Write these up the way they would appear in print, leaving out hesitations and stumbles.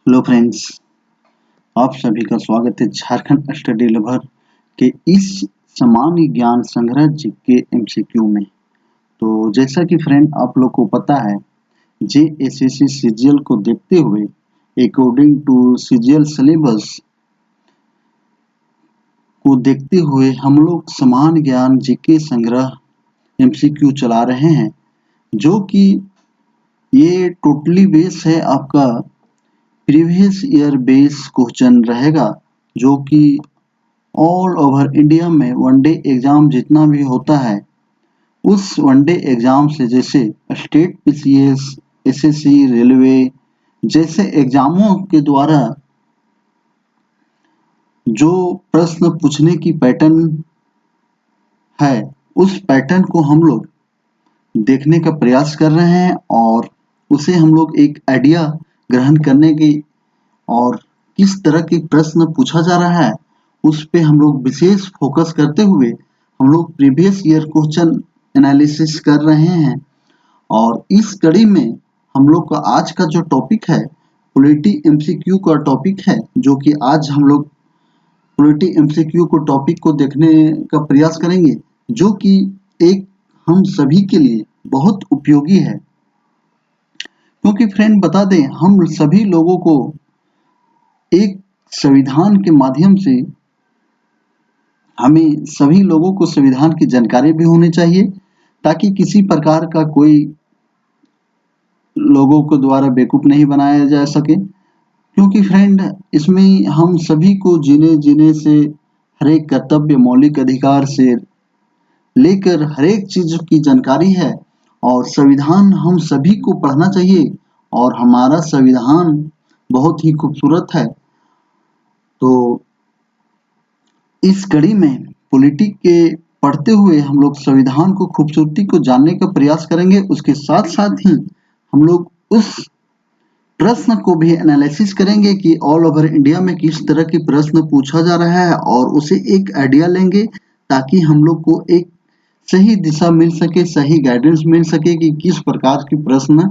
Hello friends, आप सभी का स्वागत है झारखंड स्टडी लवर के इस सामान्य ज्ञान संग्रह जीके एमसीक्यू में। तो जैसा कि फ्रेंड आप लोग को पता है, जेएसएससी सीजीएल को देखते हुए अकॉर्डिंग टू सीजीएल सिलेबस को देखते हुए हम लोग सामान्य ज्ञान जीके संग्रह एमसीक्यू चला रहे हैं, जो कि ये टोटली बेस है आपका प्रीवियस ईयर बेस क्वेश्चन रहेगा, जो कि ऑल ओवर इंडिया में वनडे एग्जाम जितना भी होता है उस वनडे एग्जाम से, जैसे स्टेट पीसीएस, एसएससी, रेलवे जैसे एग्जामों के द्वारा जो प्रश्न पूछने की पैटर्न है, उस पैटर्न को हम लोग देखने का प्रयास कर रहे हैं और उसे हम लोग एक आइडिया ग्रहण करने की और किस तरह के प्रश्न पूछा जा रहा है उस पे हम लोग विशेष फोकस करते हुए हम लोग प्रीवियस ईयर क्वेश्चन एनालिसिस कर रहे हैं। और इस कड़ी में हम लोग का आज का जो टॉपिक है पॉलिटी एमसीक्यू का टॉपिक है, जो कि आज हम लोग पॉलिटी एमसीक्यू को टॉपिक को देखने का प्रयास करेंगे, जो कि एक हम सभी के लिए बहुत उपयोगी है। क्योंकि फ्रेंड बता दें, हम सभी लोगों को एक संविधान के माध्यम से हमें सभी लोगों को संविधान की जानकारी भी होनी चाहिए, ताकि किसी प्रकार का कोई लोगों को द्वारा बेवकूफ नहीं बनाया जा सके। क्योंकि फ्रेंड इसमें हम सभी को जीने से हर एक कर्तव्य, मौलिक अधिकार से लेकर हर एक चीज की जानकारी है और संविधान हम सभी को पढ़ना चाहिए और हमारा संविधान बहुत ही खूबसूरत है। तो इस कड़ी में पॉलिटी के पढ़ते हुए हम लोग संविधान को खूबसूरती को जानने का प्रयास करेंगे। उसके साथ साथ ही हम लोग उस प्रश्न को भी एनालिसिस करेंगे कि ऑल ओवर इंडिया में किस तरह के प्रश्न पूछा जा रहा है और उसे एक आइडिया लेंगे, ताकि हम लोग को एक सही दिशा मिल सके, सही गाइडेंस मिल सके कि किस प्रकार के प्रश्न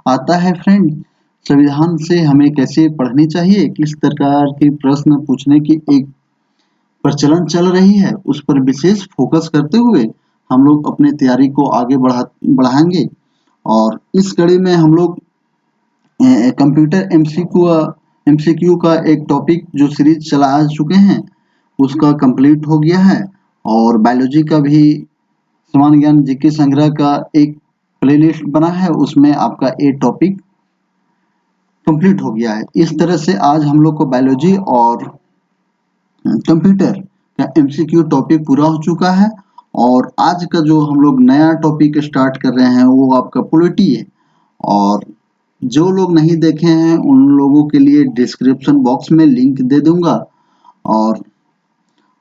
आता है। फ्रेंड, संविधान से हमें कैसे पढ़नी चाहिए, किस प्रकार के प्रश्न पूछने की एक प्रचलन चल रही है, उस पर विशेष फोकस करते हुए हम लोग अपने तैयारी को आगे बढ़ाएंगे। और इस कड़ी में हम लोग कंप्यूटर एमसीक्यू का एक टॉपिक जो सीरीज चला चुके हैं उसका कंप्लीट हो गया है, और बायोलॉजी का भी सामान्य ज्ञान जीके संग्रह का एक प्लेलिस्ट बना है, उसमें आपका ये टॉपिक कंप्लीट हो गया है। इस तरह से आज हम लोग को बायोलॉजी और कंप्यूटर का एमसीक्यू टॉपिक पूरा हो चुका है, और आज का जो हम लोग नया टॉपिक स्टार्ट कर रहे हैं वो आपका पॉलिटी है। और जो लोग नहीं देखे हैं उन लोगों के लिए डिस्क्रिप्शन बॉक्स में लिंक दे दूंगा, और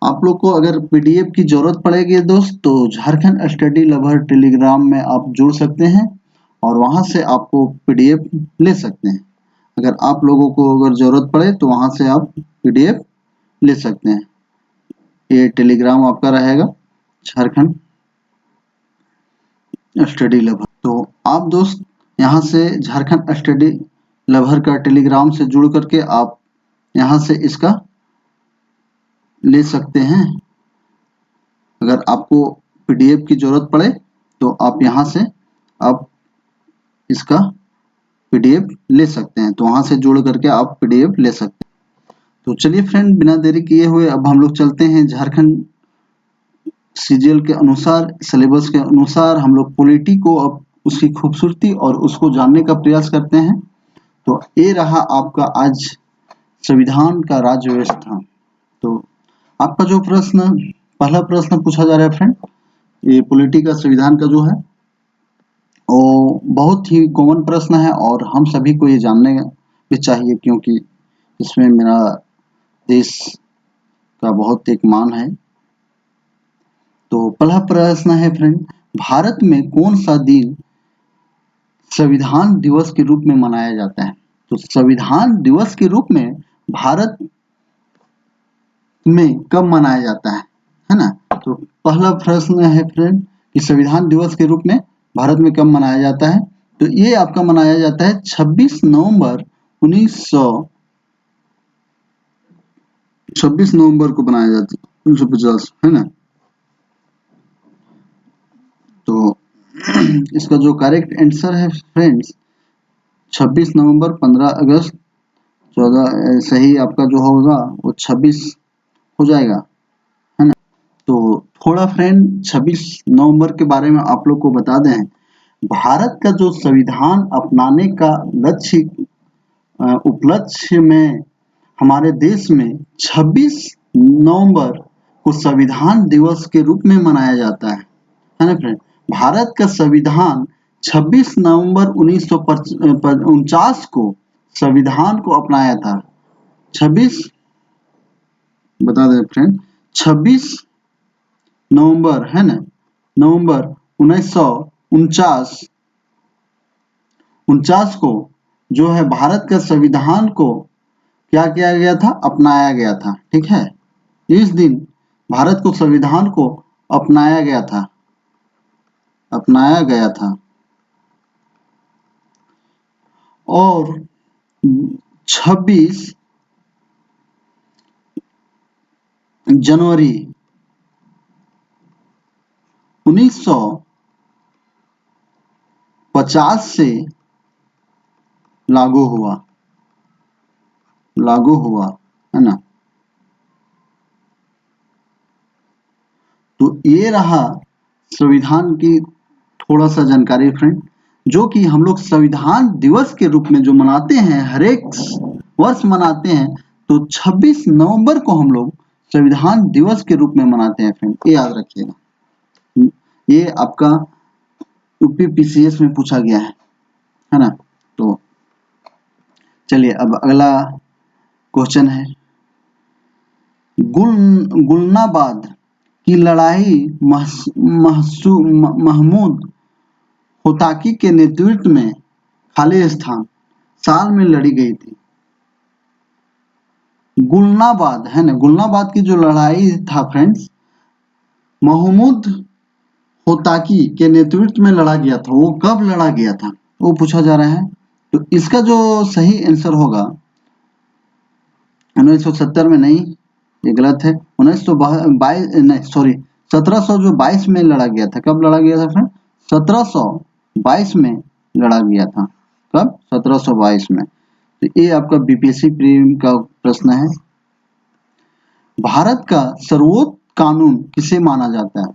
आप लोग को अगर पीडीएफ की जरूरत पड़ेगी दोस्त, तो झारखंड स्टडी लवर टेलीग्राम में आप जुड़ सकते हैं और वहां से आपको पीडीएफ ले सकते हैं। अगर आप लोगों को अगर जरूरत पड़े तो वहां से आप पीडीएफ ले सकते हैं। ये टेलीग्राम आपका रहेगा झारखंड स्टडी लवर। तो आप दोस्त यहाँ से झारखंड स्टडी लवर का टेलीग्राम से जुड़ करके आप यहाँ से इसका ले सकते हैं। अगर आपको पीडीएफ की जरूरत पड़े तो आप यहाँ से आप इसका पीडीएफ ले सकते हैं, तो वहां से जुड़ करके आप पीडीएफ ले सकते हैं। तो चलिए फ्रेंड, बिना देरी किए हुए अब हम लोग चलते हैं झारखंड सीजीएल के अनुसार, सिलेबस के अनुसार हम लोग पॉलिटी को अब उसकी खूबसूरती और उसको जानने का प्रयास करते हैं। तो ये रहा आपका आज संविधान का राज्य व्यवस्था। तो आपका जो पहला प्रश्न पूछा जा रहा है फ्रेंड, ये पॉलिटी का संविधान का जो है वो बहुत ही कॉमन प्रश्न है और हम सभी को ये जानने भी चाहिए, क्योंकि इसमें मेरा देश का बहुत एक मान है। तो पहला प्रश्न है फ्रेंड, भारत में कौन सा दिन संविधान दिवस के रूप में मनाया जाता है? तो संविधान दिवस के रूप में भारत में कब मनाया जाता है ना? तो पहला प्रश्न है फ्रेंड कि संविधान दिवस के रूप में भारत में कब मनाया जाता है। तो ये आपका मनाया जाता है 26 नवंबर 1900 26 नवंबर को बनाया जाता है 1950, है ना। तो इसका जो करेक्ट आंसर है फ्रेंड्स 26 नवंबर, 15 अगस्त, 14 सही आपका जो होगा वो 26 हो जाएगा, है ना। तो थोड़ा फ्रेंड 26 नवंबर के बारे में आप लोग को बता दें, भारत का जो संविधान अपनाने का लक्ष्य उपलक्ष्य में हमारे देश में 26 नवंबर को संविधान दिवस के रूप में मनाया जाता है ना फ्रेंड। भारत का संविधान 26 नवंबर 1949 को संविधान को अपनाया था। 26 बता दें फ्रेंड 26 नवंबर, है ना, नवंबर 1949 को जो है भारत का संविधान को क्या किया गया था, अपनाया गया था। ठीक है, इस दिन भारत को संविधान को अपनाया गया था, और 26 जनवरी 1950 से लागू हुआ, है ना। तो ये रहा संविधान की थोड़ा सा जानकारी फ्रेंड, जो कि हम लोग संविधान दिवस के रूप में जो मनाते हैं, हर एक वर्ष मनाते हैं। तो 26 नवंबर को हम लोग संविधान दिवस के रूप में मनाते हैं फ्रेंड, ये याद रखिएगा। ये आपका यूपीपीसीएस में पूछा गया है ना। तो चलिए अब अगला क्वेश्चन है, गुलनाबाद की लड़ाई महमूद होताकी के नेतृत्व में खालिस्तान साल में लड़ी गई थी। गुलनाबाद, है ना, गुलनाबाद की जो लड़ाई था फ्रेंड्स, महमूद होताकी के नेतृत्व में लड़ा गया था। वो कब लड़ा गया था वो पूछा जा रहा है। तो इसका जो सही आंसर होगा 1970 में नहीं, ये गलत है। 1922 नहीं, सॉरी 1722 में लड़ा गया था। कब लड़ा गया था फ्रेंड? 1722 में लड़ा गया था। कब? 1722 में। तो ये आपका बीपीएससी प्रीलिम का प्रश्न है। भारत का सर्वोच्च कानून किसे माना जाता है?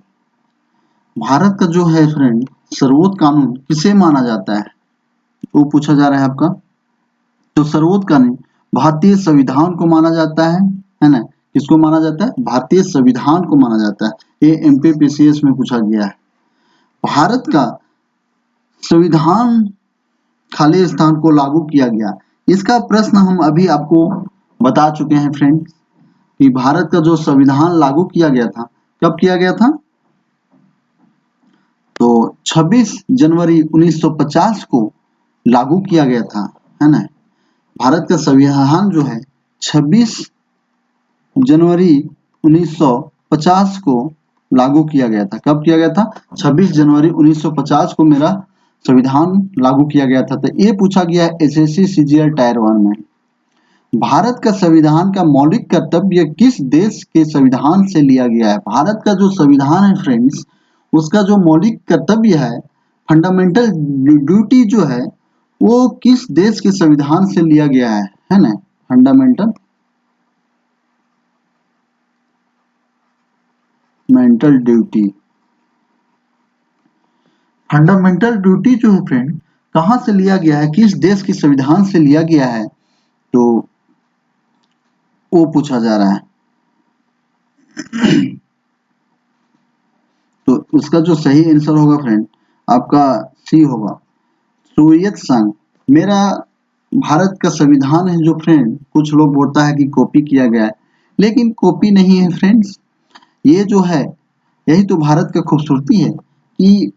भारत का जो है फ्रेंड सर्वोच्च कानून किसे माना जाता है वो पूछा जा रहा है आपका। तो सर्वोच्च कानून भारतीय संविधान को माना जाता है ना। किसको माना जाता है? भारतीय संविधान को माना जाता है। ये एमपीपीसीएस में पूछा गया है। भारत का संविधान खालिस्तान को लागू किया गया, इसका प्रश्न हम अभी आपको बता चुके हैं फ्रेंड कि भारत का जो संविधान लागू किया गया था, कब किया गया था? तो 26 जनवरी 1950 को लागू किया गया था, है ना। भारत का संविधान जो है 26 जनवरी 1950 को लागू किया गया था। कब किया गया था? 26 जनवरी 1950 को मेरा संविधान लागू किया गया था। तो ये पूछा गया है एसएससी सीजीएल टायर 1 में। भारत का संविधान का मौलिक कर्तव्य किस देश के संविधान से लिया गया है? भारत का जो संविधान है फ्रेंड्स, उसका जो मौलिक कर्तव्य है, फंडामेंटल ड्यूटी जो है, वो किस देश के संविधान से लिया गया है ना। फंडामेंटल ड्यूटी, फंडामेंटल ड्यूटी जो है फ्रेंड कहाँ से लिया गया है, किस देश के संविधान से लिया गया है, तो वो पूछा जा रहा है। तो उसका जो सही आंसर होगा फ्रेंड आपका सी होगा, सोवियत संघ। मेरा भारत का संविधान है जो फ्रेंड, कुछ लोग बोलता है कि कॉपी किया गया है, लेकिन कॉपी नहीं है फ्रेंड्स। ये जो है यही तो भारत का खूबसूरती है कि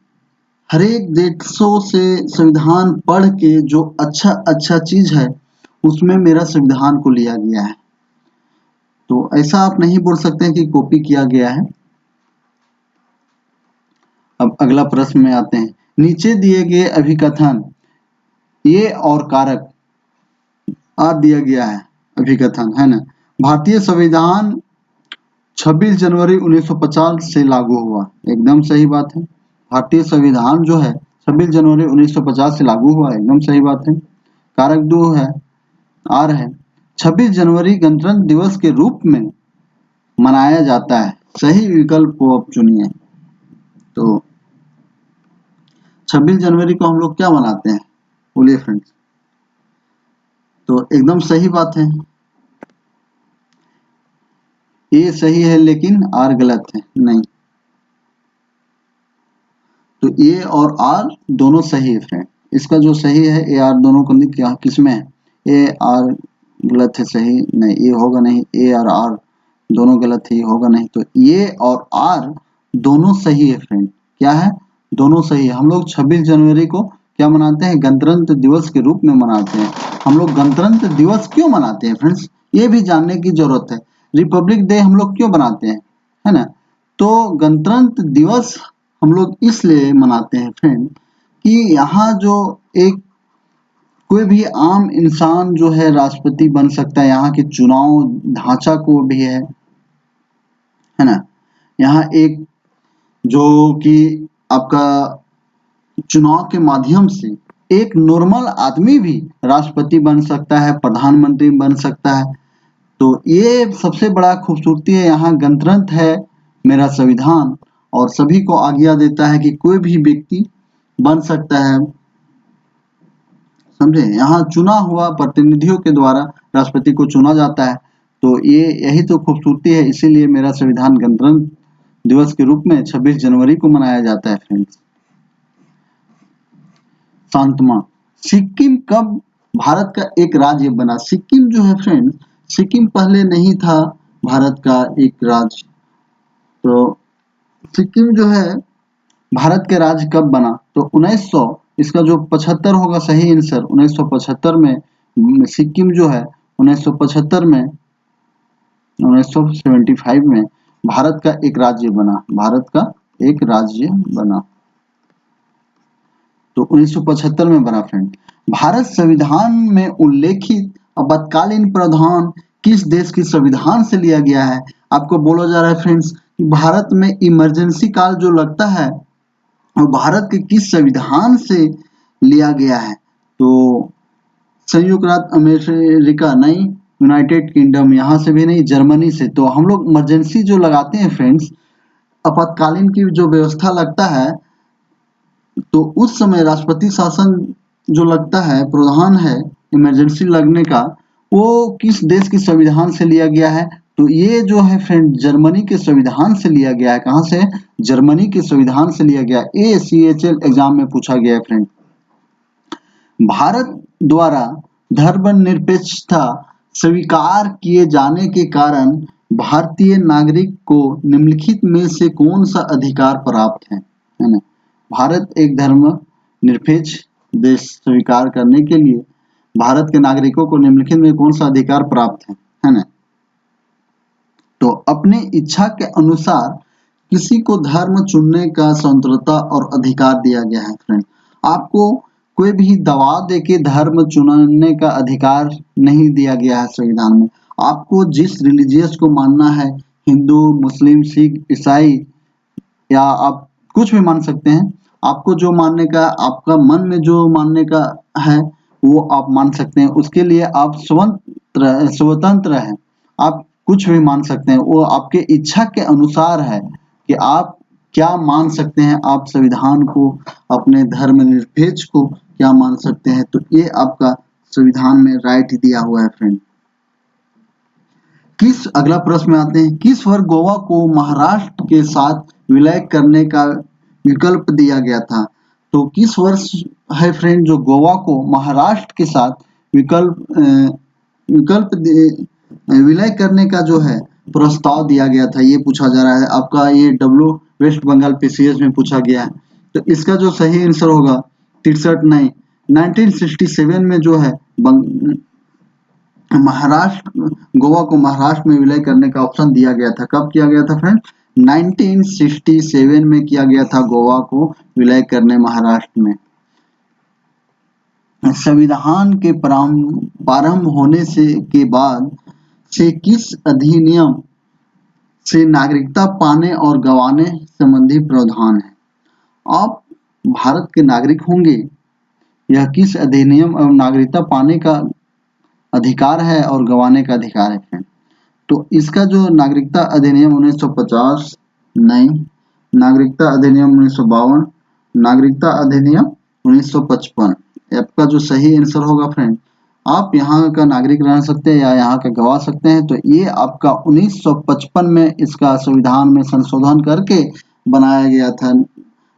हर एक देशों से संविधान पढ़ के जो अच्छा चीज है उसमें मेरा संविधान को लिया गया है। तो ऐसा आप नहीं बोल सकते कि कॉपी किया गया है। अब अगला प्रश्न में आते हैं, नीचे दिए गए अभिकथन ये और कारक आ दिया गया है अभिकथन, है ना। भारतीय संविधान 26 जनवरी 1950 से लागू हुआ। एकदम सही बात है। भारतीय संविधान जो है 26 जनवरी 1950 से लागू हुआ, एकदम सही बात है। कारक 2 है, आर है, 26 जनवरी गणतंत्र दिवस के रूप में मनाया जाता है। सही विकल्प को आप चुनिए। तो 26 जनवरी को हम लोग क्या मनाते हैं, बोलिए फ्रेंड्स। तो एकदम सही बात है, ए सही है लेकिन आर गलत है। नहीं, तो ए और आर दोनों सही है फ्रेंड। इसका जो सही है ए आर दोनों को क्या किसमें है, ए आर गलत है, सही नहीं, ए होगा नहीं, ए और आर दोनों गलत है, होगा नहीं। तो ए और आर दोनों सही है फ्रेंड। क्या है, दोनों सही है। हम लोग 26 जनवरी को क्या मनाते हैं, गणतंत्र दिवस के रूप में मनाते हैं। हम लोग गणतंत्र दिवस क्यों मनाते हैं फ्रेंड्स, ये भी जानने की जरूरत है। रिपब्लिक डे हम लोग क्यों बनाते हैं, है ना। तो गणतंत्र दिवस हम लोग इसलिए मनाते हैं फ्रेंड कि यहाँ जो एक कोई भी आम इंसान जो है राष्ट्रपति बन सकता है। यहाँ के चुनाव ढांचा को भी है ना। यहाँ एक जो कि आपका चुनाव के माध्यम से एक नॉर्मल आदमी भी राष्ट्रपति बन सकता है, प्रधानमंत्री बन सकता है। तो ये सबसे बड़ा खूबसूरती है। यहाँ गणतंत्र है मेरा संविधान, और सभी को आज्ञा देता है कि कोई भी व्यक्ति बन सकता है, समझे। यहाँ चुना हुआ प्रतिनिधियों के द्वारा राष्ट्रपति को चुना जाता है। तो ये यही तो खूबसूरती है, इसीलिए मेरा संविधान गणतंत्र दिवस के रूप में 26 जनवरी को मनाया जाता है फ्रेंड्स। शांतमा, सिक्किम कब भारत का एक राज्य बना। सिक्किम जो है फ्रेंड, सिक्किम पहले नहीं था भारत का एक राज्य। तो सिक्किम जो है भारत के राज्य कब बना, तो 1900, इसका जो 75 होगा सही आंसर, 1975 में सिक्किम जो है 1975 में 1975 में भारत का एक राज्य बना, भारत का एक राज्य बना। तो 1975 में बना फ्रेंड। भारत संविधान में उल्लेखित आपातकालीन प्रावधान किस देश के संविधान से लिया गया है। आपको बोला जा रहा है फ्रेंड्स कि भारत में इमरजेंसी काल जो लगता है और भारत के किस संविधान से लिया गया है। तो संयुक्त राज्य अमेरिका नहीं, यूनाइटेड किंगडम यहाँ से भी नहीं, जर्मनी से। तो हम लोग इमरजेंसी जो लगाते हैं फ्रेंड्स, आपातकालीन की जो व्यवस्था लगता है, तो उस समय राष्ट्रपति शासन जो लगता है, प्रावधान है इमरजेंसी लगने का, वो किस देश के संविधान से लिया गया है। तो ये जो है फ्रेंड जर्मनी के संविधान से लिया गया है। कहाँ से, जर्मनी के संविधान से लिया गया। ACHL एग्जाम में पूछा गया है फ्रेंड। भारत द्वारा धर्मनिरपेक्षता स्वीकार किए जाने के कारण भारतीय नागरिक को निम्नलिखित में से कौन सा अधिकार प्राप्त है ना। भारत एक धर्म निरपेक्ष देश स्वीकार करने के लिए भारत के नागरिकों को निम्नलिखित में कौन सा अधिकार प्राप्त है ना। तो अपनी इच्छा के अनुसार किसी को धर्म चुनने का स्वतंत्रता और अधिकार दिया गया है फ्रेंड। आपको कोई भी दबाव देके धर्म चुनने का अधिकार नहीं दिया गया है संविधान में। आपको जिस रिलीजियस को मानना है, हिंदू, मुस्लिम, सिख, ईसाई, या आप कुछ भी मान सकते हैं। आपको जो मानने का, आपका मन में जो मानने का है वो आप मान सकते हैं। उसके लिए आप स्वतंत्र हैं, आप कुछ भी मान सकते हैं। वो आपके इच्छा के अनुसार है कि आप क्या मान सकते हैं। आप संविधान को, अपने धर्मनिरपेक्ष को क्या मान सकते हैं। तो ये आपका संविधान में राइट दिया हुआ है फ्रेंड। किस, अगला प्रश्न में आते हैं, किस वर्ष गोवा को महाराष्ट्र के साथ विलय करने का विकल्प दिया गया था। तो किस वर्ष है फ्रेंड जो गोवा को महाराष्ट्र के साथ विलय करने का जो है प्रस्ताव दिया गया था, ये पूछा जा रहा है। आपका ये डब्ल्यू वेस्ट बंगाल PCS में पूछा गया है। तो इसका जो सही आंसर होगा 63 नहीं, 1967 में जो है महाराष्ट्र, गोवा को महाराष्ट्र में विलय करने का ऑप्शन दिया गया था। कब किया गया था फ्रेंड, 1967 में किया गया था गोवा को विलय करने महाराष्ट्र में। संविधान के प्रारंभ होने से के बाद से किस अधिनियम से नागरिकता पाने और गंवाने संबंधी प्रावधान है? आप भारत के नागरिक होंगे, यह किस अधिनियम एवं नागरिकता पाने का अधिकार है और गंवाने का अधिकार है फ्रेंड? तो इसका जो नागरिकता अधिनियम 1950 नहीं, नागरिकता अधिनियम 1952, नागरिकता अधिनियम 1955, आपका जो सही आंसर होगा फ्रेंड, आप यहाँ का नागरिक रह सकते हैं या यहाँ का गंवा सकते हैं, तो ये आपका 1955 में इसका संविधान में संशोधन करके बनाया गया था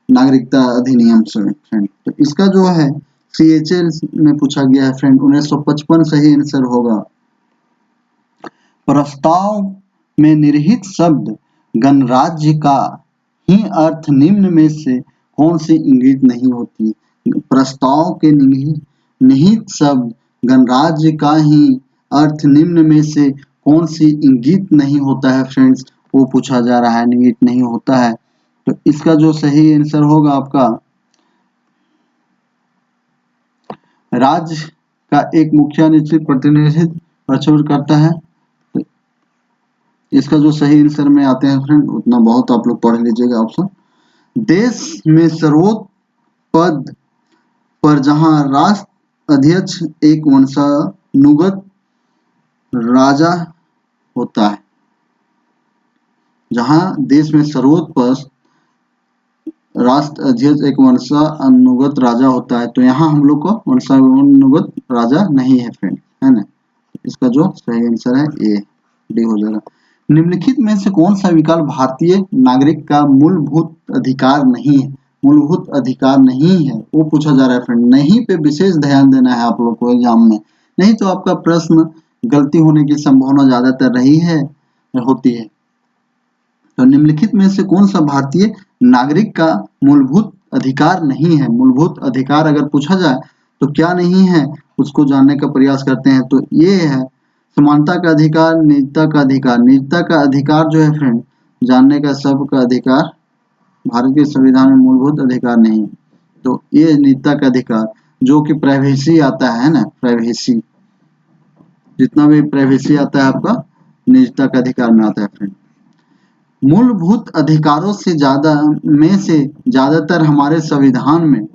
नागरिकता अधिनियम से फ्रेंड। तो इसका जो है CHL में पूछा गया है फ्रेंड, 1955 सही आंसर होगा। प्रस्ताव में निहित शब्द गणराज्य का ही अर्थ निम्न में से कौन सी इंगित नहीं होती? प्रस्ताव के निहित शब्द गणराज्य का ही अर्थ निम्न में से कौन सी इंगित नहीं होता है फ्रेंड्स, वो पूछा जा रहा है, इंगित नहीं होता है। तो इसका जो सही आंसर होगा आपका, राज्य का एक मुखिया निश्चित प्रतिनिधित्व प्रचुर करता है। तो इसका जो सही आंसर में आते हैं फ्रेंड, उतना बहुत आप लोग पढ़ लीजिएगा ऑप्शन। देश में सर्वोच्च पद पर जहां राष्ट्र अध्यक्ष एक वंशानुगत राजा होता है, जहां देश में सर्वोच्च पद राष्ट्र अध्यक्ष एक वंशानुगत राजा होता है, तो यहाँ हम लोग को वंशानुगत राजा नहीं है फ्रेंड, है ना। इसका जो सही आंसर है ए, डी हो जाएगा। निम्नलिखित में से कौन सा विकल्प भारतीय नागरिक का मूलभूत अधिकार नहीं है? मूलभूत अधिकार नहीं है वो पूछा जा रहा है फ्रेंड, नहीं पे विशेष ध्यान देना है आप लोग को एग्जाम में, नहीं तो आपका प्रश्न गलती होने की संभावना ज्यादातर रही है होती है। तो निम्नलिखित में से कौन सा भारतीय नागरिक का मूलभूत अधिकार नहीं है? मूलभूत अधिकार अगर पूछा जाए तो क्या नहीं है, उसको जानने का प्रयास करते हैं। तो ये है समानता का अधिकार, निजता का अधिकार। निजता का अधिकार जो है फ्रेंड, जानने का सबका अधिकार, भारत के संविधान में मूलभूत अधिकार नहीं। तो ये निजता का अधिकार जो कि प्राइवेसी आता है ना, प्राइवेसी, जितना भी प्राइवेसी आता है आपका निजता का अधिकार में आता है फ्रेंड। मूलभूत अधिकारों से ज्यादातर हमारे संविधान में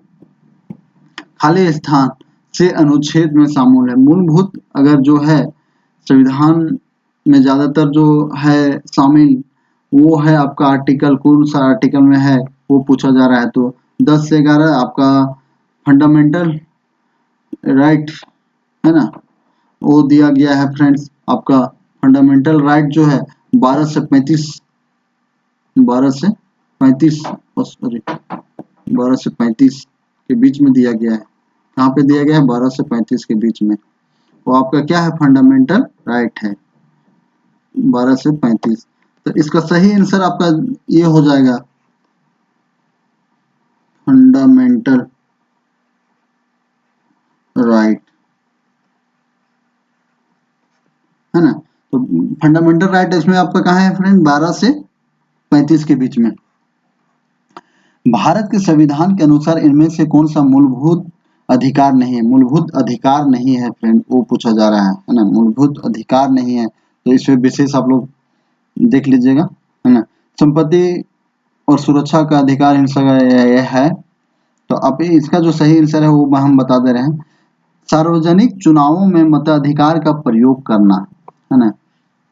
खाली स्थान से अनुच्छेद में शामिल है। मूलभूत अगर जो है संविधान में ज्यादातर जो है शामिल, वो है आपका आर्टिकल, कौन सा आर्टिकल में है वो पूछा जा रहा है। तो 10 से 11 आपका फंडामेंटल राइट है ना, वो दिया गया है फ्रेंड्स। आपका फंडामेंटल राइट जो है 12 से 35 के बीच में दिया गया है। कहाँ पे दिया गया है? 12 से 35 के बीच में। वो आपका क्या है? फंडामेंटल राइट है 12 से 35। तो इसका सही आंसर आपका ये हो जाएगा, फंडामेंटल राइट, है ना। तो फंडामेंटल राइट इसमें आपका कहाँ है फ्रेंड? 12 से 35 के बीच में। भारत के संविधान के अनुसार इनमें से कौन सा मूलभूत अधिकार नहीं है? मूलभूत अधिकार नहीं है फ्रेंड, वो पूछा जा रहा है ना, मूलभूत अधिकार नहीं है। तो इसमें विशेष आप लोग देख लीजिएगा, है ना। संपत्ति और सुरक्षा का अधिकार हिंसा है। तो अब इसका जो सही आंसर है वो हम बता दे रहे हैं, सार्वजनिक चुनावों में मताधिकार का प्रयोग करना, है ना।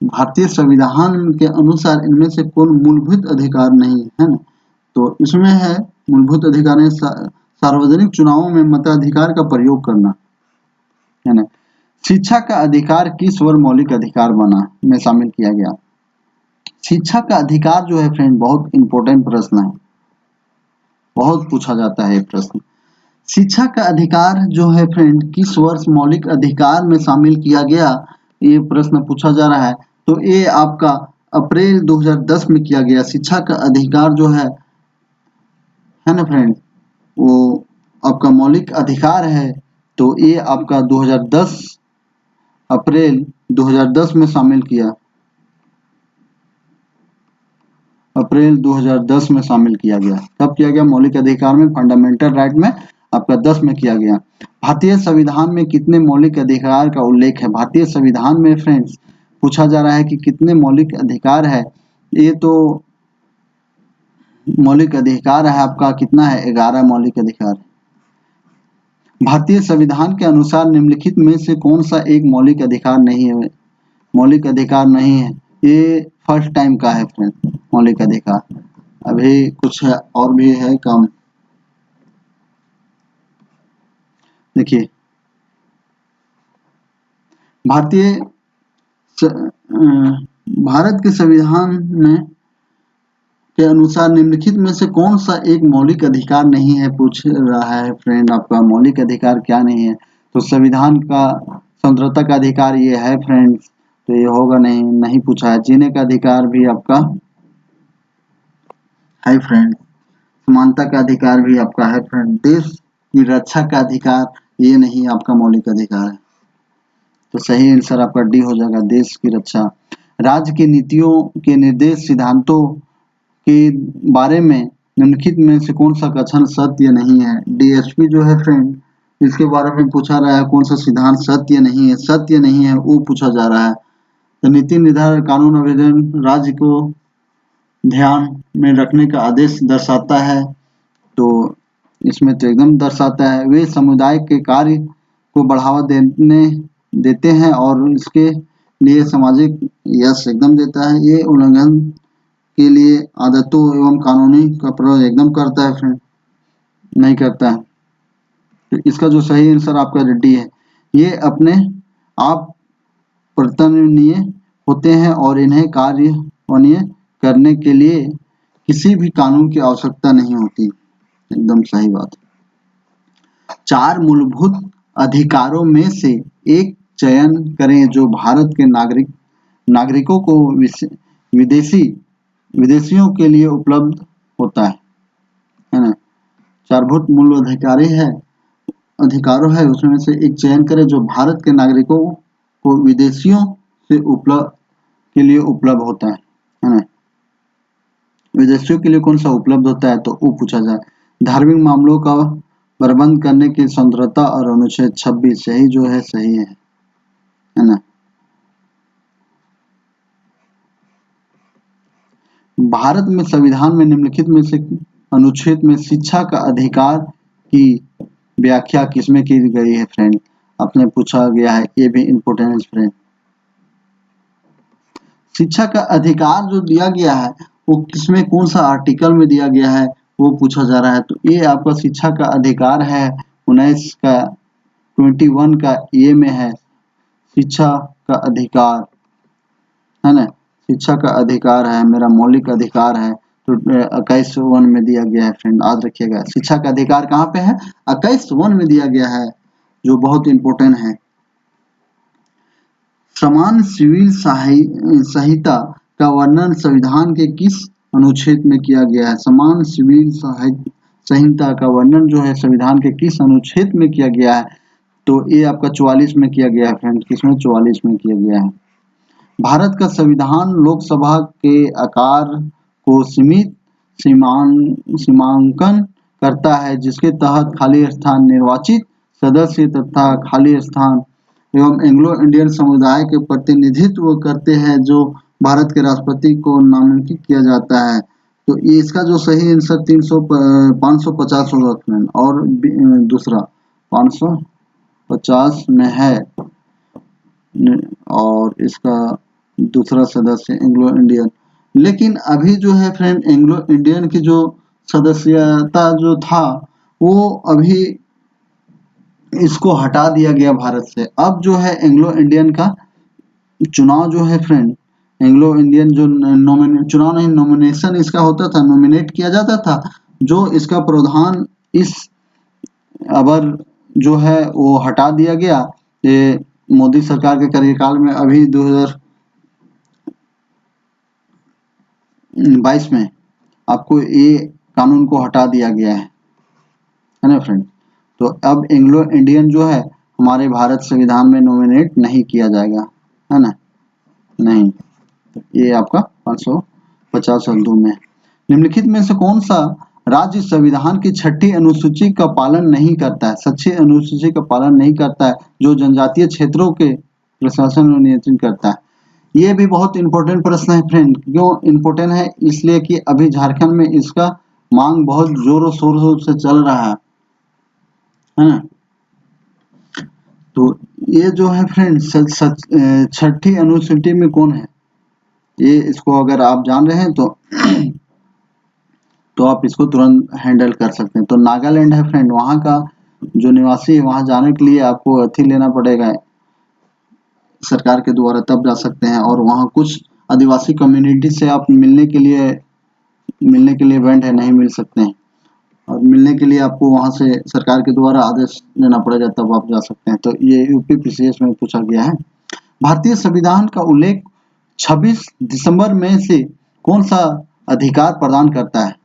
भारतीय संविधान के अनुसार इनमें से कौन मूलभूत अधिकार नहीं है ना, तो इसमें है मूलभूत अधिकार है सार्वजनिक चुनावों में मताधिकार का प्रयोग करना, है ना। शिक्षा का अधिकार किस वर्ग मौलिक अधिकार बना में शामिल किया गया? शिक्षा का अधिकार जो है फ्रेंड बहुत इंपॉर्टेंट प्रश्न है, बहुत पूछा जाता है ये प्रश्न। शिक्षा का अधिकार जो है फ्रेंड किस वर्ष मौलिक अधिकार में शामिल किया गया, ये प्रश्न पूछा जा रहा है। तो ये आपका अप्रैल 2010 में किया गया। शिक्षा का अधिकार जो है ना फ्रेंड, वो आपका मौलिक अधिकार है। तो ये आपका 2010 अप्रैल 2010 में शामिल किया, अप्रैल 2010 में शामिल किया गया। कब किया गया? मौलिक अधिकार में, फंडामेंटल राइट में आपका 10 में किया गया। भारतीय संविधान में कितने मौलिक अधिकार का उल्लेख है? भारतीय संविधान में फ्रेंड्स पूछा जा रहा है कि कितने मौलिक अधिकार है। ये तो मौलिक अधिकार है आपका, कितना है, 11 मौलिक अधिकार। भारतीय संविधान के अनुसार निम्नलिखित में से कौन सा एक मौलिक अधिकार नहीं है? मौलिक अधिकार नहीं है, ये फर्स्ट टाइम का है फ्रेंड मौलिक अधिकार। अभी कुछ है और भी है कम। देखिए, भारत के संविधान में के अनुसार निम्नलिखित में से कौन सा एक मौलिक अधिकार नहीं है, पूछ रहा है फ्रेंड आपका। मौलिक अधिकार क्या नहीं है? तो संविधान का स्वतंत्रता का अधिकार ये है फ्रेंड्स, तो ये होगा नहीं, नहीं पूछा है। जीने का अधिकार भी आपका है फ्रेंड। समानता का अधिकार भी आपका है फ्रेंड। देश की रक्षा का अधिकार ये नहीं आपका मौलिक अधिकार है, तो सही आंसर आपका डी हो जाएगा, देश की रक्षा। राज्य की नीतियों के निर्देश सिद्धांतों के बारे में निम्नलिखित में से कौन सा कथन सत्य नहीं है? डीएसपी जो है फ्रेंड, इसके बारे में पूछा रहा है कौन सा सिद्धांत सत्य नहीं है, सत्य नहीं है वो पूछा जा रहा है। तो नीति निर्धारण कानून आवेदन राज्य को ध्यान में रखने का आदेश दर्शाता है, तो इसमें तो एकदम दर्शाता है। वे समुदाय के कार्य को बढ़ावा देते हैं और इसके लिए सामाजिक यश एकदम देता है। ये उल्लंघन के लिए आदतों एवं कानूनी का प्रयोग एकदम करता है फ्रेंड, नहीं करता है। तो इसका जो सही आंसर आपका डी है। ये अपने आप प्रतिनिधि होते हैं और इन्हें कार्यान्वयन करने के लिए किसी भी कानून की आवश्यकता नहीं होती, एकदम सही बात। 4 मूलभूत अधिकारों में से एक चयन करें जो भारत के नागरिकों को विदेशियों के लिए उपलब्ध होता है ना। 4 मूल अधिकारों है उसमें से एक चयन करें जो भारत के नागरिकों को विदेशियों से के लिए उपलब्ध होता है ना। विदेशियों के लिए कौन सा उपलब्ध होता है, तो वो पूछा जाए। धार्मिक मामलों का प्रबंध करने की स्वतंत्रता और अनुच्छेद 26 यही जो है सही है ना। भारत में संविधान में निम्नलिखित में से अनुच्छेद में शिक्षा का अधिकार की व्याख्या किसमें की गई है फ्रेंड? आपने पूछा गया है, ये भी इम्पोर्टेंट है फ्रेंड। शिक्षा का अधिकार जो दिया गया है वो किसमें, कौन सा आर्टिकल में दिया गया है वो पूछा जा रहा है। तो ये आपका शिक्षा का अधिकार है 19 का 21 का ये में है शिक्षा का अधिकार, है ना। शिक्षा का अधिकार है मेरा मौलिक अधिकार है, तो 21 में दिया गया है फ्रेंड, याद रखिएगा। शिक्षा का अधिकार कहाँ पे है? 21 में दिया गया है, जो बहुत इंपॉर्टेंट है। समान सिविल संहिता का वर्णन संविधान के किस अनुच्छेद में किया गया है? समान सिविल संहिता का वर्णन जो है संविधान के किस अनुच्छेद में किया गया है? तो ये आपका 44 में किया गया है फ्रेंड। किसमें? 44 में किया गया है। भारत का संविधान लोकसभा के आकार को सीमित सीमांकन करता है, जिसके तहत खाली स्थान निर्वाचित सदस्य तथा खाली स्थान एवं एंग्लो इंडियन समुदाय के प्रतिनिधित्व करते हैं, जो भारत के राष्ट्रपति को नामांकित किया जाता है। तो ये इसका जो सही आंसर 550 होगा फ्रेंड, और दूसरा 550 में है, और इसका दूसरा सदस्य एंग्लो इंडियन। लेकिन अभी जो है फ्रेंड एंग्लो इंडियन की जो सदस्यता जो था वो अभी इसको हटा दिया गया भारत से। अब जो है एंग्लो इंडियन का चुनाव जो है फ्रेंड, एंग्लो इंडियन जो चुनाव नहीं, नॉमिनेशन इसका होता था, नॉमिनेट किया जाता था। जो इसका प्रावधान इस अबर जो है वो हटा दिया गया, ये मोदी सरकार के कार्यकाल में अभी 2022 में आपको ये कानून को हटा दिया गया है ना फ्रेंड। तो अब एंग्लो इंडियन जो है हमारे भारत संविधान में नॉमिनेट नहीं किया जाएगा, है ना, नहीं। तो ये आपका 550 और 2 में। निम्नलिखित में से कौन सा राज्य संविधान की 6ठी अनुसूची का पालन नहीं करता है? 6ठी अनुसूची का पालन नहीं करता है, जो जनजातीय क्षेत्रों के प्रशासन और नियंत्रण करता है। ये भी बहुत इंपॉर्टेंट प्रश्न है फ्रेंड। क्यों इंपॉर्टेंट है? इसलिए कि अभी झारखंड में इसका मांग बहुत जोरों शोरों से चल रहा है ना। तो ये जो है फ्रेंड छठी अनुसूची में कौन है, ये इसको अगर आप जान रहे हैं तो आप इसको तुरंत हैंडल कर सकते हैं। तो नागालैंड है फ्रेंड, वहाँ का जो निवासी है वहाँ जाने के लिए आपको अथी लेना पड़ेगा सरकार के द्वारा, तब जा सकते हैं। और वहाँ कुछ आदिवासी कम्युनिटी से आप मिलने के लिए इवेंट है, नहीं मिल सकते हैं। और मिलने के लिए आपको वहाँ से सरकार के द्वारा आदेश लेना पड़ेगा, तब आप जा सकते हैं। तो ये यूपी पीसीएस में पूछा गया है। भारतीय संविधान का उल्लेख 26 दिसंबर में से कौन सा अधिकार प्रदान करता है?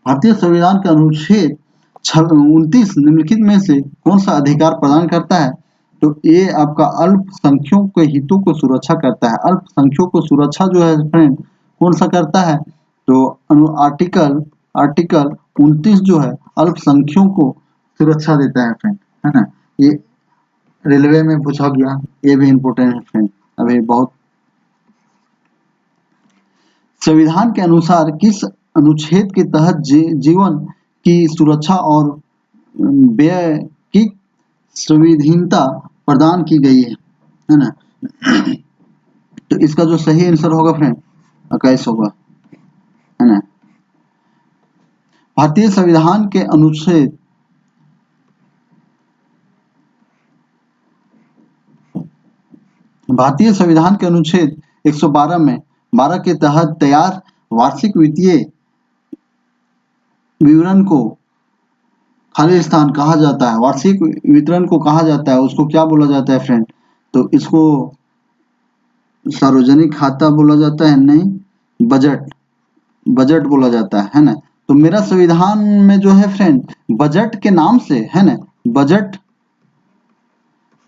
भारतीय संविधान का अनुच्छेद 29 निम्नलिखित में से कौन सा अधिकार प्रदान करता है? तो ये आपका अल्पसंख्यकों के हितों को सुरक्षा करता है। अल्पसंख्यकों को सुरक्षा जो है फ्रेंड कौन सा करता है? तो आर्टिकल आर्टिकल 29 जो है अल्पसंख्यकों को सुरक्षा देता है फ्रेंड, है ना। ये रेलवे में पूछा गया, ये भी इम्पोर्टेंट है फ्रेंड। अभी बहुत संविधान के अनुसार किस अनुच्छेद के तहत जीवन की सुरक्षा और व्यय की संविधानता प्रदान की गई है ना। तो इसका जो सही आंसर होगा फ्रेंड 21 होगा, है ना। भारतीय संविधान के अनुच्छेद भारतीय संविधान के अनुच्छेद 112 में 12 के तहत तैयार वार्षिक वित्तीय विवरण को खाली स्थान कहा जाता है। वार्षिक वितरण को कहा जाता है, उसको क्या बोला जाता है फ्रेंड? तो इसको सार्वजनिक खाता बोला जाता है, नहीं बजट बोला जाता है ना। तो मेरा संविधान में जो है फ्रेंड बजट के नाम से, है ना,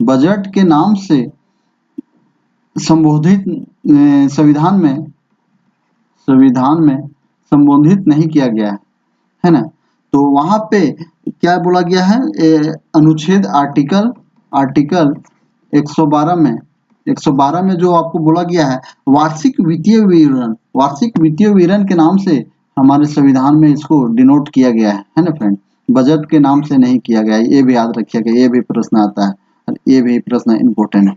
बजट के नाम से संबोधित संविधान में संबोधित नहीं किया गया है ना। तो वहां पे क्या बोला गया है? अनुच्छेद आर्टिकल 112 में जो आपको बोला गया है वार्षिक वित्तीय विवरण के नाम से हमारे संविधान में इसको डिनोट किया गया है ना फ्रेंड। बजट के नाम से नहीं किया गया है, ये भी याद रखिएगा, ये भी प्रश्न आता है और ये भी प्रश्न इम्पोर्टेंट है।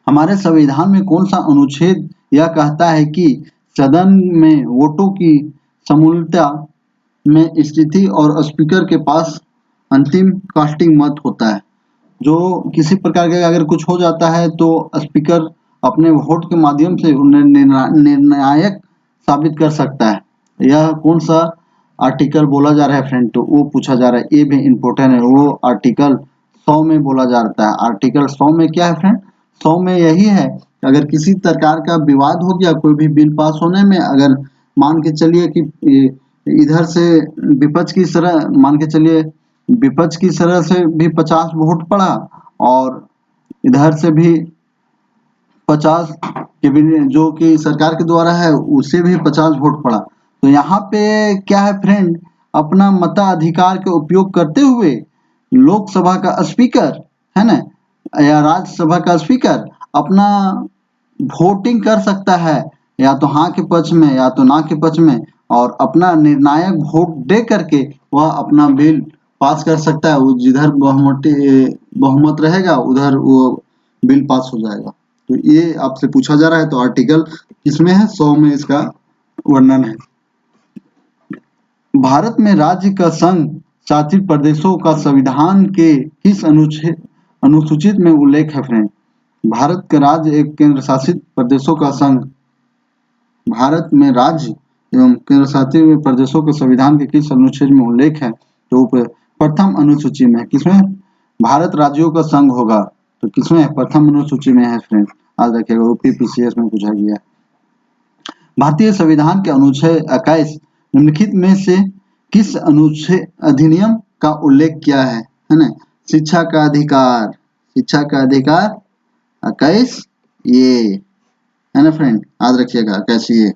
हमारे संविधान में कौन सा अनुच्छेद यह कहता है कि सदन में वोटों की समूलता में स्थिति और स्पीकर के पास अंतिम कास्टिंग मत होता है? जो किसी प्रकार का अगर कुछ हो जाता है तो स्पीकर अपने वोट के माध्यम से उन्हें निर्णायक साबित कर सकता है। यह कौन सा आर्टिकल बोला जा रहा है फ्रेंड? तो वो पूछा जा रहा है, ये भी इम्पोर्टेंट है। वो आर्टिकल 100 में बोला जाता है। आर्टिकल 100 में क्या है फ्रेंड? 100 में यही है, अगर किसी प्रकार का विवाद हो गया कोई भी बिल पास होने में, अगर मान के चलिए कि इधर से विपक्ष की तरह से भी 50 वोट पड़ा और इधर से भी 50 जो कि सरकार के द्वारा है उसे भी 50 वोट पड़ा। तो यहाँ पे क्या है फ्रेंड? अपना मताधिकार का उपयोग करते हुए लोकसभा का स्पीकर, है ना, या राज्यसभा का स्पीकर अपना वोटिंग कर सकता है, या तो हाँ के पक्ष में या तो ना के पक्ष में, और अपना निर्णायक वोट दे करके वह अपना बिल पास कर सकता है। जिधर बहुमत रहेगा उधर वो बिल पास हो जाएगा। तो ये आपसे पूछा जा रहा है, तो आर्टिकल किसमें है? 100 में इसका वर्णन है। भारत में राज्य का संघ शासित प्रदेशों का संविधान के किस अनुसूचित में उल्लेख है फ्रेंड? भारत का राज्य एक केंद्र शासित प्रदेशों का संघ भारत में राज्य एवं केंद्र शासित प्रदेशों के संविधान के किस अनुच्छेद में उल्लेख है? तो प्रथम अनुसूची में। किसमें? भारत राज्यों का संघ होगा, तो किसमें? प्रथम अनुसूची में है फ्रेंड, याद रखिएगा, यूपीपीसीएस में पूछा गया। भारतीय संविधान के अनुच्छेद 21 निम्नलिखित में से किस अनुच्छेद अधिनियम का उल्लेख किया है ना? शिक्षा का अधिकार 21 ये है ना फ्रेंड, याद रखिएगा 21 ये।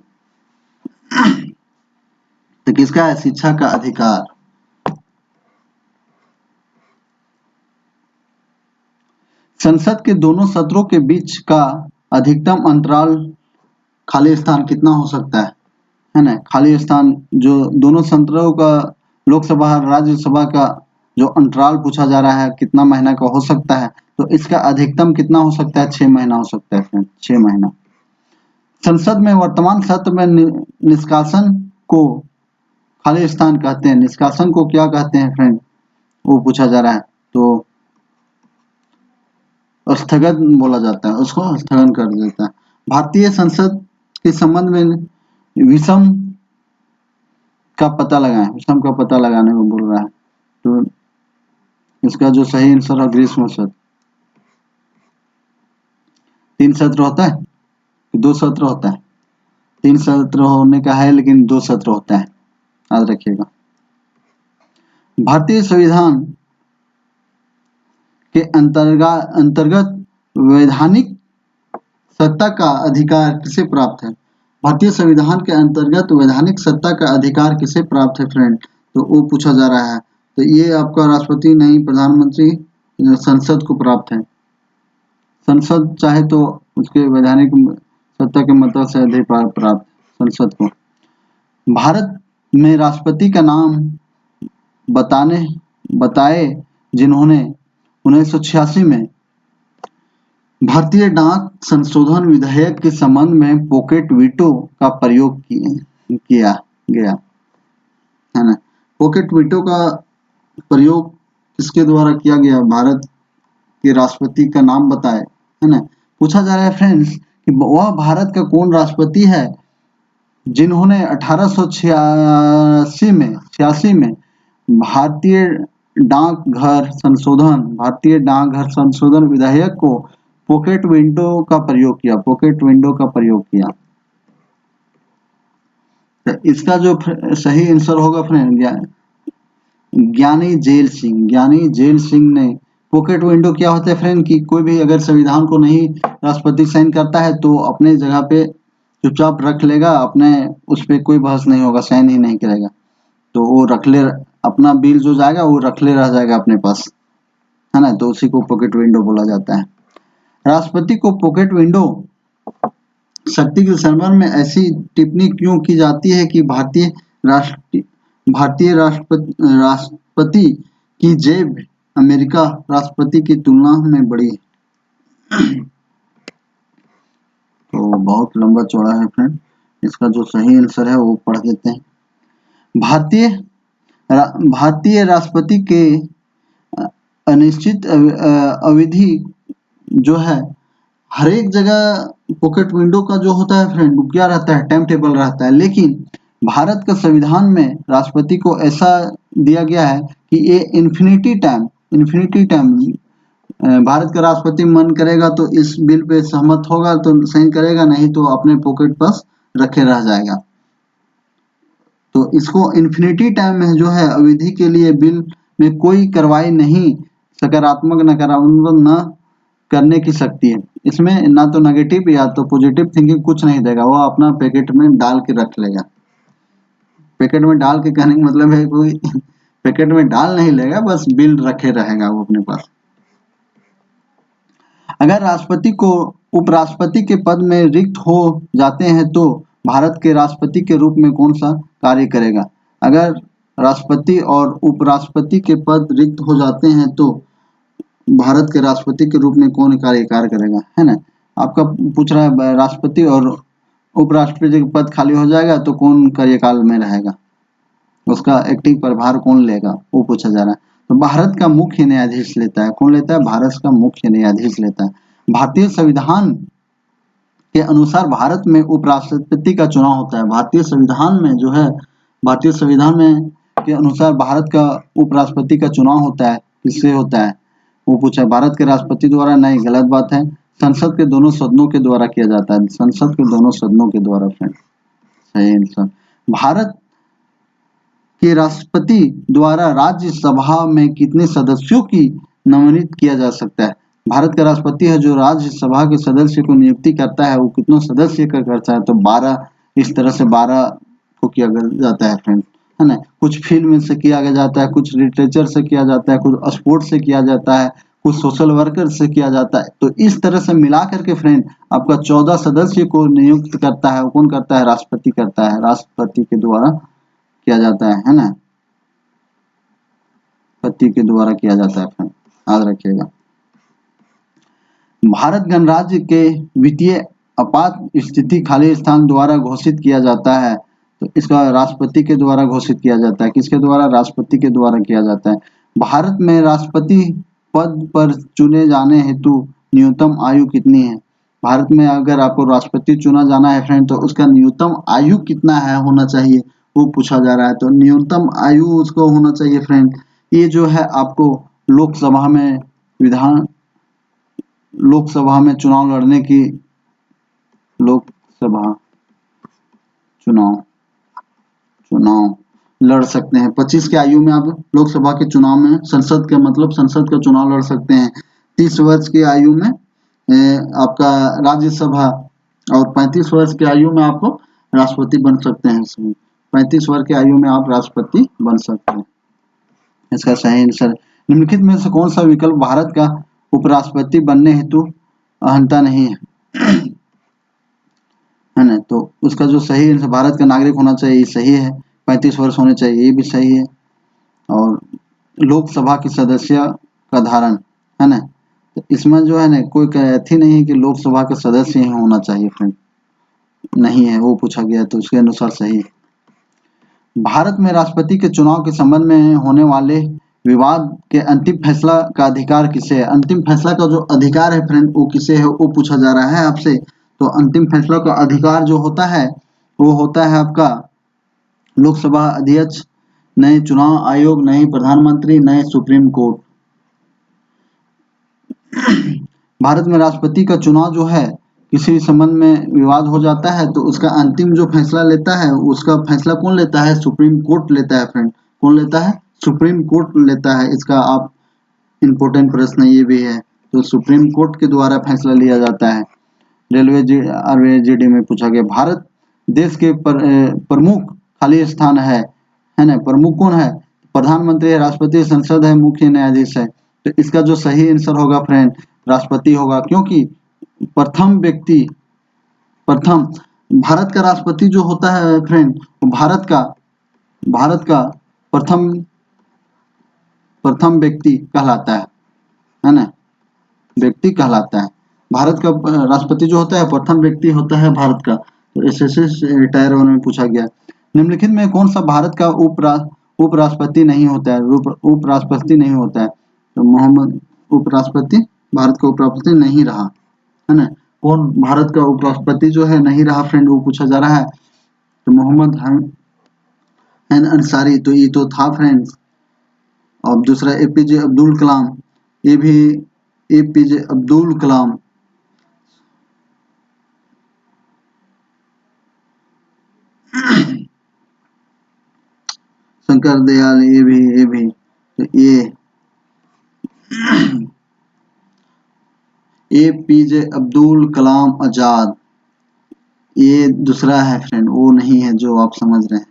तो किसका है? शिक्षा का अधिकार। संसद के दोनों सत्रों के बीच का अधिकतम अंतराल खाली स्थान कितना हो सकता है ना। खाली स्थान जो दोनों संतरों का लोकसभा और राज्यसभा का जो अंतराल पूछा जा रहा है कितना महीना का हो सकता है, तो इसका अधिकतम कितना हो सकता है, 6 महीना हो सकता है फ्रेंड, 6 महीना। संसद में वर्तमान सत्र में निष्कासन को खाली स्थान कहते हैं। निष्कासन को क्या कहते हैं फ्रेंड, वो पूछा जा रहा है। तो स्थगन बोला जाता है, उसको स्थगन कर देता है। भारतीय संसद के संबंध में विषम का पता लगाएं, विषम का पता लगाने को बोल रहा है। तो इसका जो सही आंसर है ग्रीष्म सत्र। 3 सत्र होता है कि 2 सत्र होता है? 3 सत्र होने का है लेकिन 2 सत्र होता है, याद रखिएगा। भारतीय संविधान के अंतर्गत वैधानिक सत्ता का अधिकार किसे प्राप्त है? भारतीय संविधान के अंतर्गत वैधानिक सत्ता का अधिकार किसे प्राप्त है फ्रेंड, तो वो पूछा जा रहा है। तो ये आपका राष्ट्रपति नहीं, प्रधानमंत्री, संसद को प्राप्त है। संसद चाहे तो उसके वैधानिक सत्ता के मतलब से अधिकार प्राप्त संसद को। भारत में राष्ट्रपति का नाम बताए जिन्होंने 1986 में भारतीय डाक संशोधन विधेयक के संबंध में पॉकेट वीटो का प्रयोग किया गया है ना। पॉकेट वीटो का प्रयोग किसके द्वारा किया गया? भारत के राष्ट्रपति का नाम बताए, है ना। पूछा जा रहा है फ्रेंड्स कि वह भारत का कौन राष्ट्रपति है जिन्होंने 1886 में भारतीय डाकघर संशोधन विधेयक को पॉकेट विंडो का प्रयोग किया, पॉकेट विंडो का प्रयोग किया। तो इसका जो सही आंसर होगा फ्रेंड ज्ञानी जेल सिंह ने। पॉकेट विंडो क्या होता है फ्रेंड कि कोई भी अगर संविधान को नहीं राष्ट्रपति साइन करता है तो अपने जगह पे चुपचाप रख लेगा, अपने उस पर कोई बहस नहीं होगा, साइन ही नहीं करेगा, तो वो अपना बिल जो जाएगा वो रख रह जाएगा अपने पास, है ना। तो उसी को पॉकेट विंडो बोला जाता है। राष्ट्रपति को पॉकेट विंडो शक्ति के संबंध में ऐसी टिप्पणी क्यों की जाती है कि भारतीय राष्ट्रपति की जेब अमेरिका राष्ट्रपति की तुलना में बड़ी है? तो बहुत लंबा चौड़ा है फ्रेंड, इसका जो सही आंसर है वो पढ़ देते हैं। भारतीय राष्ट्रपति के अनिश्चित अवधि जो है हर एक जगह पॉकेट विंडो का जो होता है फ्रेंड वो क्या रहता है, टाइम टेबल रहता है। लेकिन भारत का संविधान में राष्ट्रपति को ऐसा दिया गया है कि ये इन्फिनिटी टाइम भारत का राष्ट्रपति मन करेगा तो इस बिल पे सहमत होगा तो साइन करेगा, नहीं तो अपने पॉकेट पास रखे रह जाएगा। तो इसको इन्फिनिटी टाइम में जो है अवधि के लिए बिल में कोई कार्रवाई नहीं, सकारात्मक नकारात्मक न करने की शक्ति है। इसमें ना तो नेगेटिव या तो पॉजिटिव थिंकिंग कुछ नहीं देगा, वो अपना पैकेट में डाल के रख लेगा। पैकेट में डाल के कहने का मतलब है कोई पैकेट में डाल नहीं लेगा, बस बिल रखे रहेगा वो अपने पास। अगर राष्ट्रपति को उपराष्ट्रपति के पद में रिक्त हो जाते हैं तो भारत के राष्ट्रपति के रूप में कौन सा कार्य करेगा? अगर राष्ट्रपति और उपराष्ट्रपति के पद रिक्त हो जाते हैं तो भारत के राष्ट्रपति के रूप में कौन कार्य करेगा, है ना। आपका पूछ रहा है राष्ट्रपति और उपराष्ट्रपति का पद खाली हो जाएगा तो कौन कार्यकाल में रहेगा, उसका एक्टिंग प्रभार कौन लेगा, वो पूछा जा रहा है। तो भारत का मुख्य न्यायाधीश लेता है, कौन लेता है? भारत का मुख्य न्यायाधीश लेता है। भारतीय संविधान के अनुसार भारत में उपराष्ट्रपति का चुनाव होता है। भारतीय संविधान में जो है, भारतीय संविधान में के अनुसार भारत का उपराष्ट्रपति का चुनाव होता है। किससे होता है वो पूछा, भारत के राष्ट्रपति द्वारा? नहीं, गलत बात है, संसद के दोनों सदनों के द्वारा किया जाता है, संसद के दोनों सदनों के द्वारा फ्रेंड, सही आंसर। भारत के राष्ट्रपति द्वारा राज्यसभा में कितने सदस्यों की मनोनीत किया जा सकता है? भारत का राष्ट्रपति है जो राज्यसभा के सदस्य को नियुक्ति करता है, वो कितनों सदस्य का करता है? तो 12, इस तरह से 12 को किया जाता है फ्रेंड, है ना। कुछ फिल्म से किया जाता है, कुछ लिटरेचर से किया जाता है, कुछ स्पोर्ट्स से किया जाता है, कुछ सोशल वर्कर से किया जाता है। तो इस तरह से मिला करके फ्रेंड आपका 14 सदस्य को नियुक्त करता है। कौन करता है? राष्ट्रपति करता है। राष्ट्रपति के द्वारा किया जाता है ना, पति के द्वारा किया जाता है फ्रेंड, याद रखिएगा। भारत गणराज्य के वित्तीय आपात स्थिति खाली स्थान द्वारा घोषित किया जाता है। तो इसका राष्ट्रपति के द्वारा घोषित किया जाता है। किसके द्वारा? राष्ट्रपति के द्वारा किया जाता है। भारत में राष्ट्रपति पद पर चुने जाने हेतु न्यूनतम आयु कितनी है? भारत में अगर आपको राष्ट्रपति चुना जाना है फ्रेंड, तो उसका न्यूनतम आयु कितना है होना चाहिए, वो पूछा जा रहा है। तो न्यूनतम आयु उसको होना चाहिए फ्रेंड, ये जो है आपको लोकसभा में चुनाव लड़ने की, लोकसभा चुनाव लड़ सकते हैं। 25 की आयु में आप लोकसभा के चुनाव में, संसद का चुनाव लड़ सकते हैं। 30 वर्ष की आयु में आपका राज्यसभा, और 35 वर्ष की आयु में आप राष्ट्रपति बन सकते हैं। 35 वर्ष की आयु में आप राष्ट्रपति बन सकते हैं। इसका सही आंसर, निम्नलिखित में से कौन सा विकल्प भारत का उपराष्ट्रपति बनने हेतु अहंता नहीं है? है ना, तो उसका जो सही आंसर भारत का नागरिक होना चाहिए, सही है। 35 वर्ष होने चाहिए, ये भी सही है। और लोकसभा की सदस्य का धारण, है ना, तो इसमें जो है ना कोई अथी नहीं है कि लोकसभा का सदस्य ही होना चाहिए फ्रेंड, नहीं है, वो पूछा गया तो उसके अनुसार सही है। भारत में राष्ट्रपति के चुनाव के संबंध में होने वाले विवाद के अंतिम फैसला का अधिकार किसे है? अंतिम फैसला का जो अधिकार है फ्रेंड, वो किसे है, वो पूछा जा रहा है आपसे। तो अंतिम फैसला का अधिकार जो होता है वो होता है आपका लोकसभा अध्यक्ष, नए चुनाव आयोग, नए प्रधानमंत्री, नए सुप्रीम कोर्ट। भारत में राष्ट्रपति का चुनाव जो है किसी संबंध में विवाद हो जाता है तो उसका अंतिम जो फैसला लेता है, उसका फैसला कौन लेता है? सुप्रीम कोर्ट लेता है फ्रेंड। कौन लेता है? सुप्रीम कोर्ट लेता है। इसका आप इम्पोर्टेंट प्रश्न ये भी है, तो सुप्रीम कोर्ट के द्वारा फैसला लिया जाता है। रेलवे RVGD में पूछा गया, भारत देश के प्रमुख खाली स्थान है ना, प्रमुख कौन है? प्रधानमंत्री है, राष्ट्रपति, संसद है, मुख्य न्यायाधीश है। तो इसका जो सही आंसर होगा फ्रेंड राष्ट्रपति होगा, क्योंकि प्रथम भारत का राष्ट्रपति जो होता है फ्रेंड, भारत का प्रथम व्यक्ति कहलाता है ना, व्यक्ति कहलाता है। भारत का राष्ट्रपति जो होता है प्रथम व्यक्ति होता है भारत का। तो SSC रिटायर होने में पूछा गया, निम्नलिखित में कौन सा भारत का उपराष्ट्रपति नहीं होता है? उपराष्ट्रपति नहीं होता है, तो मोहम्मद उपराष्ट्रपति भारत का उपराष्ट्रपति नहीं रहा, है ना। कौन भारत का उपराष्ट्रपति जो है नहीं रहा फ्रेंड, वो पूछा जा रहा है, तो मोहम्मद अंसारी। तो ये तो था फ्रेंड्स। और दूसरा APJ अब्दुल कलाम, ये भी APJ अब्दुल कलाम। शंकर दयाल, ये भी तो ये APJ अब्दुल कलाम आजाद, ये दूसरा है फ्रेंड, वो नहीं है जो आप समझ रहे हैं।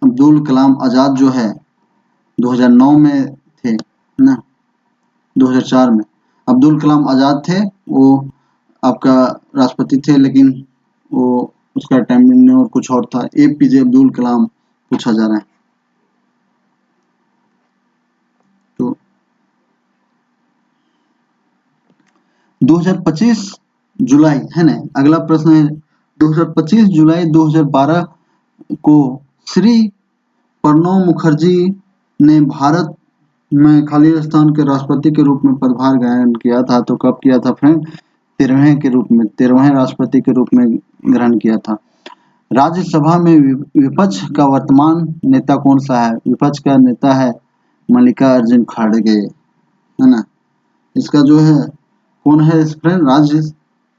अब्दुल कलाम आजाद जो है 2009 में थे ना, 2004 में अब्दुल कलाम आजाद थे, वो आपका राष्ट्रपति थे, लेकिन वो उसका टाइम और कुछ और था। APJ अब्दुल कलाम पूछा जा रहा है। तो 2025 जुलाई, है ना, अगला प्रश्न है 2025 जुलाई 2012 को श्री प्रणब मुखर्जी ने भारत में खालिस्तान के राष्ट्रपति के रूप में पदभार ग्रहण किया था। तो कब किया था फ्रेंड? 13वें राष्ट्रपति के रूप में ग्रहण किया था। राज्यसभा में विपक्ष का वर्तमान नेता कौन सा है? विपक्ष का नेता है मल्लिकार्जुन खड़गे, है ना। इसका जो है कौन है फ्रेंड?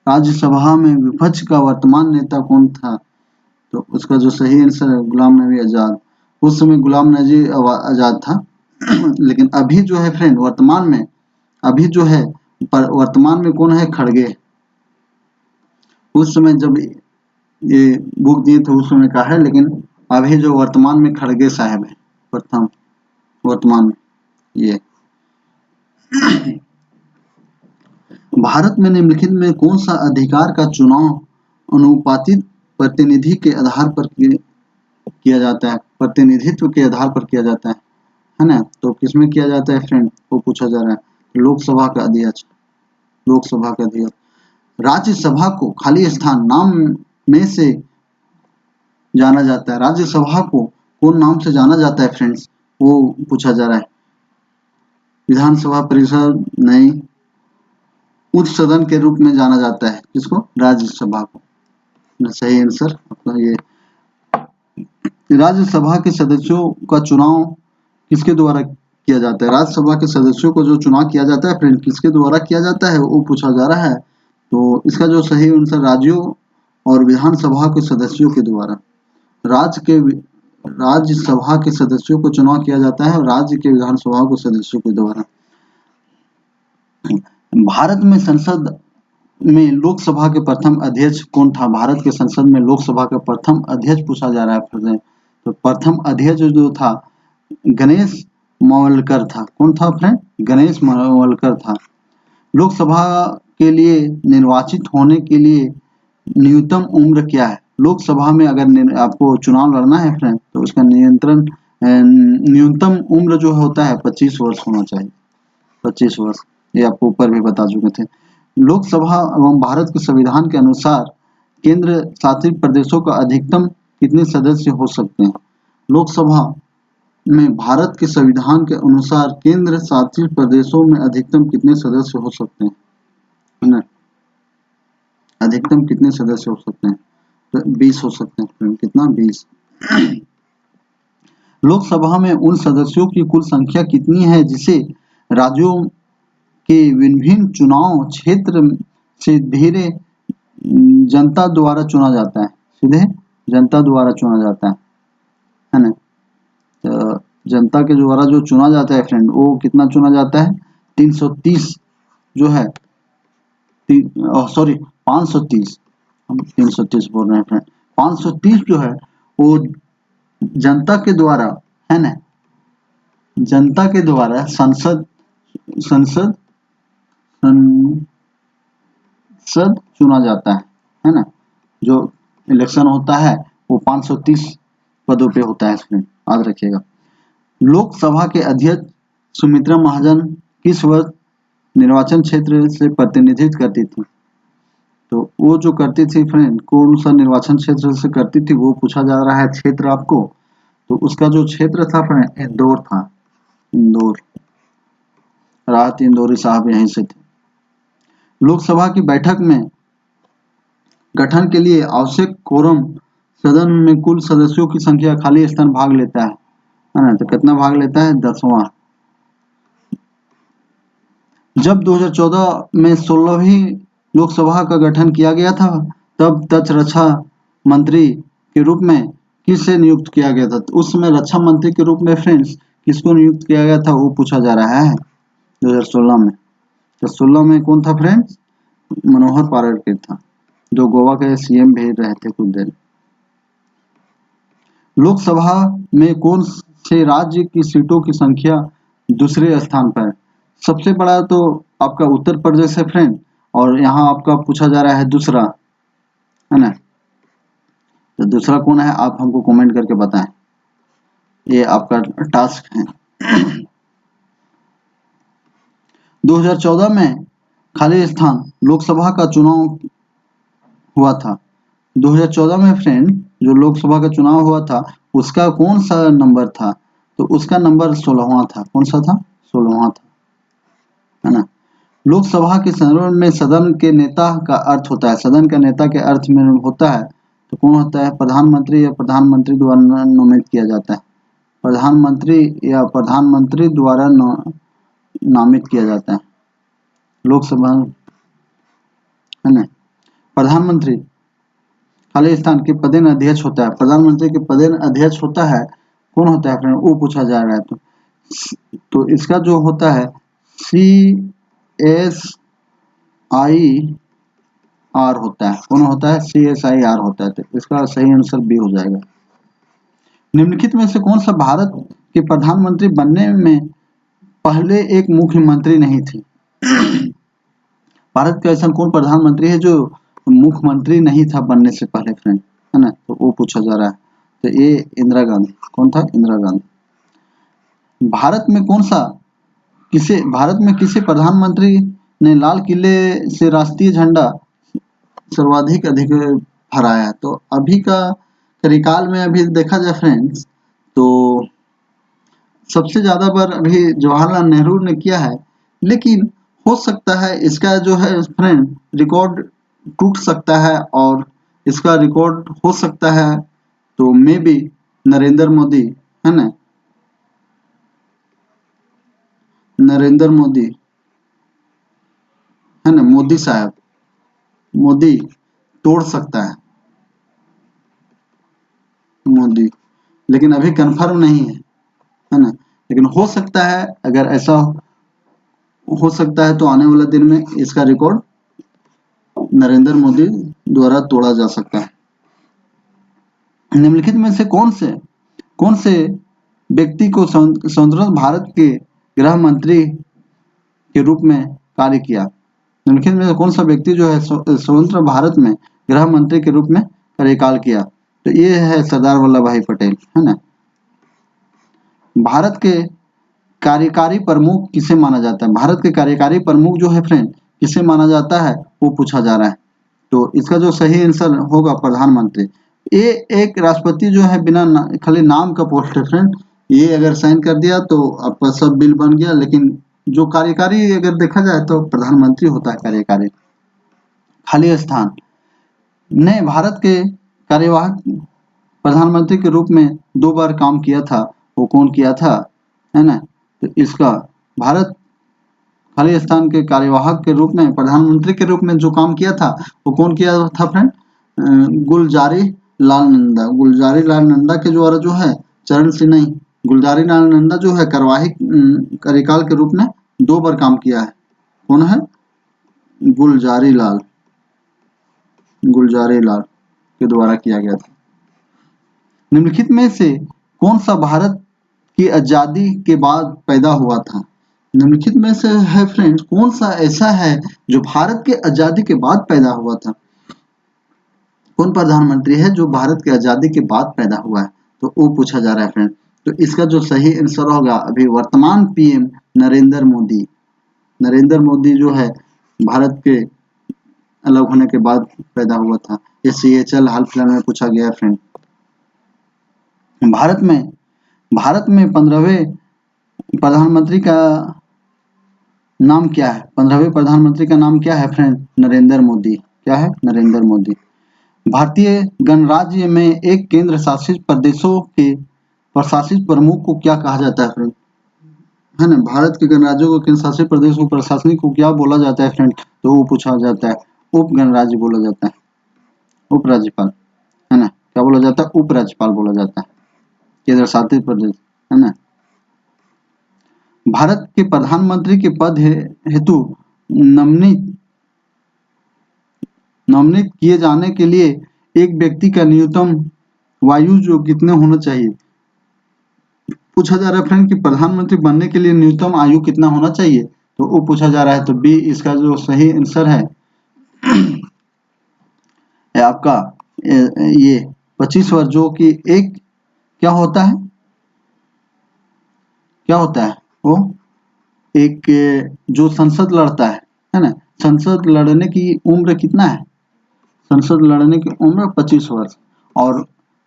राज्यसभा में विपक्ष का वर्तमान नेता कौन था? तो उसका जो सही आंसर है गुलाम नबी आजाद। उस समय गुलाम नबी आजाद था। लेकिन अभी जो है फ्रेंड वर्तमान में कौन है? खड़गे। उस समय जब ये बुक दिए थे उस समय का है, लेकिन अभी जो वर्तमान में खड़गे साहब है प्रथम, वर्तमान ये भारत में निम्नलिखित में कौन सा अधिकार का चुनाव अनुपातिक प्रतिनिधि के आधार पर किया जाता है, प्रतिनिधित्व के आधार पर किया जाता है ना। तो किसमें किया जाता है फ्रेंड, वो पूछा जा रहा है। लोकसभा का अध्यक्ष, लोकसभा का अध्यक्ष। राज्यसभा को खाली स्थान नाम में से जाना जाता है, राज्यसभा को कौन नाम से जाना जाता है फ्रेंड्स, वो पूछा जा रहा है। विधानसभा परिषद नहीं, उच्च सदन के रूप में जाना जाता है किसको, राज्यसभा को। सही आंसर आपका ये। राज्यसभा के सदस्यों का चुनाव किसके द्वारा किया जाता है, राज्यसभा के सदस्यों को जो चुनाव किया जाता है फ्रेंड किसके द्वारा किया जाता है, वो पूछा जा रहा है। तो इसका जो सही आंसर राज्यों और विधानसभा के सदस्यों के द्वारा, राज्यसभा के सदस्यों को चुनाव किया जाता है और राज्य के विधानसभा के सदस्यों के द्वारा। भारत में संसद में लोकसभा के प्रथम अध्यक्ष कौन था, भारत के संसद में लोकसभा का प्रथम अध्यक्ष पूछा जा रहा है। तो प्रथम अध्यक्ष जो था गणेश मावलकर था। कौन था फ्रेंड, गणेश मावलकर था। लोकसभा के लिए निर्वाचित होने के लिए न्यूनतम उम्र क्या है, लोकसभा में अगर आपको चुनाव लड़ना है फ्रेंड तो उसका न्यूनतम उम्र जो होता है 25 वर्ष होना चाहिए, 25 वर्ष। ये आपको ऊपर भी बता चुके थे। लोकसभा एवं भारत के संविधान के अनुसार केंद्र शासित प्रदेशों का अधिकतम कितने सदस्य हो सकते हैं, लोकसभा में भारत के संविधान के अनुसार केंद्र शासित प्रदेशों में अधिकतम कितने सदस्य हो सकते हैं, है ना, अधिकतम कितने सदस्य हो सकते हैं, तो 20 हो सकते हैं। कितना, 20। लोकसभा में उन सदस्यों की कुल संख्या कितनी है जिसे राज्यों के विभिन्न चुनाव क्षेत्र से धीरे जनता द्वारा चुना जाता है, सीधे जनता द्वारा चुना जाता है ना। तो जनता के द्वारा जो चुना जाता है फ्रेंड वो कितना चुना जाता है, 330 जो है, सॉरी 530, हम 330 बोल रहे हैं फ्रेंड, 530 जो है वो जनता के द्वारा, है ना, जनता के द्वारा संसद चुना जाता है ना। जो इलेक्शन होता है वो 530 पदों पे होता है, इसमें याद रखिएगा। लोकसभा के अध्यक्ष सुमित्रा महाजन किस वर्ष निर्वाचन क्षेत्र से प्रतिनिधित्व करती थी, तो वो जो करती थी फ्रेंड कौन सा निर्वाचन क्षेत्र से करती थी वो पूछा जा रहा है क्षेत्र आपको। तो उसका जो क्षेत्र था फ्रेंड इंदौर था, इंदौर। राहत इंदौरी साहब यहीं से थे। लोकसभा की बैठक में गठन के लिए आवश्यक कोरम, सदन में कुल सदस्यों की संख्या खाली स्थान भाग लेता है ना, तो कितना भाग लेता है, 10वां। जब 2014 में 16वीं लोकसभा का गठन किया गया था तब तच रक्षा मंत्री के रूप में किसे नियुक्त किया गया था, तो उस समय रक्षा मंत्री के रूप में फ्रेंड्स किसको नियुक्त किया गया था वो पूछा जा रहा है 2016 में। तो 16 में कौन था फ्रेंड्स, मनोहर पार्रिकर था, जो गोवा के सीएम भी रहे थे कुछ देर। लोकसभा में कौन से राज्य की सीटों की संख्या दूसरे स्थान पर, सबसे बड़ा तो आपका उत्तर प्रदेश है फ्रेंड, और यहाँ आपका पूछा जा रहा है दूसरा, है ना। तो दूसरा कौन है आप हमको कमेंट करके बताएं, ये आपका टास्क है। 2014 में खाली स्थान लोकसभा का चुनाव हुआ था। 2014 में फ्रेंड जो लोकसभा का चुनाव हुआ था उसका कौन सा नंबर था, तो उसका नंबर 16वां था। कौन सा था, 16वां था, है ना। लोकसभा के संदर्भ में सदन के नेता का अर्थ होता है, सदन का नेता के अर्थ में होता है तो कौन होता है, प्रधानमंत्री या प्रधानमंत्री द्वारा नामित किया जाता है, प्रधानमंत्री या प्रधानमंत्री द्वारा नामित किया जाता है लोकसभा, है ना। प्रधानमंत्री खाली स्थान के पदेन अध्यक्ष होता है, प्रधानमंत्री के पदेन अध्यक्ष होता है, कौन होता है फ्रेंड वो पूछा जा रहा है। तो इसका जो होता है CSIR होता है, कौन होता है, CSIR होता है। तो इसका सही आंसर बी हो जाएगा। निम्नलिखित में से कौन सा भारत के प्रधानमंत्री बनने में पहले एक मुख्यमंत्री नहीं थी। भारत का ऐसा कौन प्रधानमंत्री है जो मुख्यमंत्री नहीं था बनने से पहले फ्रेंड, है ना? तो वो पूछा जा रहा है। तो ये इंदिरा गांधी। कौन था? इंदिरा गांधी। भारत में किसे प्रधानमंत्री ने लाल किले से राष्ट्रीय झंडा सर्वाधिक अधिक फहराया? तो अभी का कार्यकाल में अभी देखा जाए फ्रेंड्स, तो सबसे ज्यादा बार अभी जवाहरलाल नेहरू ने किया है, लेकिन हो सकता है इसका जो है फ्रेंड रिकॉर्ड टूट सकता है, और इसका रिकॉर्ड हो सकता है तो मे बी नरेंद्र मोदी, है ना? नरेंद्र मोदी, है ना? मोदी साहब, मोदी तोड़ सकता है, मोदी, लेकिन अभी कंफर्म नहीं है ना? लेकिन हो सकता है, अगर ऐसा हो सकता है तो आने वाले दिन में इसका रिकॉर्ड नरेंद्र मोदी द्वारा तोड़ा जा सकता है। निम्नलिखित में से कौन से व्यक्ति को स्वतंत्र भारत के गृह मंत्री के रूप में कार्य किया? निम्नलिखित में से कौन सा व्यक्ति जो है स्वतंत्र भारत में गृह मंत्री के रूप में कार्यकाल किया? तो ये है सरदार वल्लभ भाई पटेल, है ना? भारत के कार्यकारी प्रमुख किसे माना जाता है? भारत के कार्यकारी प्रमुख जो है फ्रेंड किसे माना जाता है, वो पूछा जा रहा है। तो इसका जो सही आंसर होगा प्रधानमंत्री। ये एक राष्ट्रपति जो है बिना खाली नाम का पोस्ट है फ्रेंड, ये अगर साइन कर दिया तो आपका सब बिल बन गया, लेकिन जो कार्यकारी अगर देखा जाए तो प्रधानमंत्री होता है कार्यकारी। खाली स्थान ने भारत के कार्यवाहक प्रधानमंत्री के रूप में 2 बार काम किया था, वो कौन किया था, है ना? तो इसका भारत खाली स्थान के कार्यवाहक के रूप में प्रधानमंत्री के रूप में जो काम किया था वो कौन किया था फ्रेंड? गुलजारी लाल नंदा। गुलजारी लाल नंदा के द्वारा जो है, चरण सिंह नहीं, गुलजारी लाल नंदा जो है कार्यकाल के रूप में 2 बार काम किया है। कौन है? गुलजारी लाल के द्वारा किया गया था। निम्नलिखित में से कौन सा भारत की आजादी के बाद पैदा हुआ था? निम्नलिखित में से है फ्रेंड्स कौन सा ऐसा है जो भारत के आजादी के बाद पैदा हुआ था? कौन प्रधानमंत्री है जो भारत की आजादी के बाद पैदा हुआ है? तो वो पूछा जा रहा है फ्रेंड। तो इसका जो सही आंसर होगा अभी वर्तमान पीएम नरेंद्र मोदी। नरेंद्र मोदी जो है भारत के अलग होने के बाद पैदा हुआ था। ये CHL हाल फिलहाल में पूछा गया है फ्रेंड। भारत में 15वें प्रधानमंत्री का नाम क्या है? 15वें प्रधानमंत्री का नाम क्या है फ्रेंड? नरेंद्र मोदी। क्या है? नरेंद्र मोदी। भारतीय गणराज्य में एक केंद्र शासित प्रदेशों के प्रशासित प्रमुख को क्या कहा जाता है फ्रेंड? है ना? भारत के गणराज्यों को केंद्र शासित प्रदेश को प्रशासनिक को क्या बोला जाता है फ्रेंड? तो वो पूछा जाता है उप गणराज्य बोला जाता है, उप राज्यपाल, है ना? क्या बोला जाता है? उप राज्यपाल बोला जाता है, केंद्र शासित प्रदेश, है ना? भारत के प्रधानमंत्री के पद हेतु नोमिनेट किए जाने के लिए एक व्यक्ति का न्यूनतम वायु जो कितने होना चाहिए? पूछा जा रहा है फ्रेंड कि प्रधानमंत्री बनने के लिए न्यूनतम आयु कितना होना चाहिए, तो वो पूछा जा रहा है। तो बी इसका जो सही आंसर है आपका ये 25 वर्ष, जो कि एक क्या होता है वो एक जो संसद लड़ता है ना? संसद लड़ने की उम्र कितना है? संसद लड़ने की उम्र 25 वर्ष। और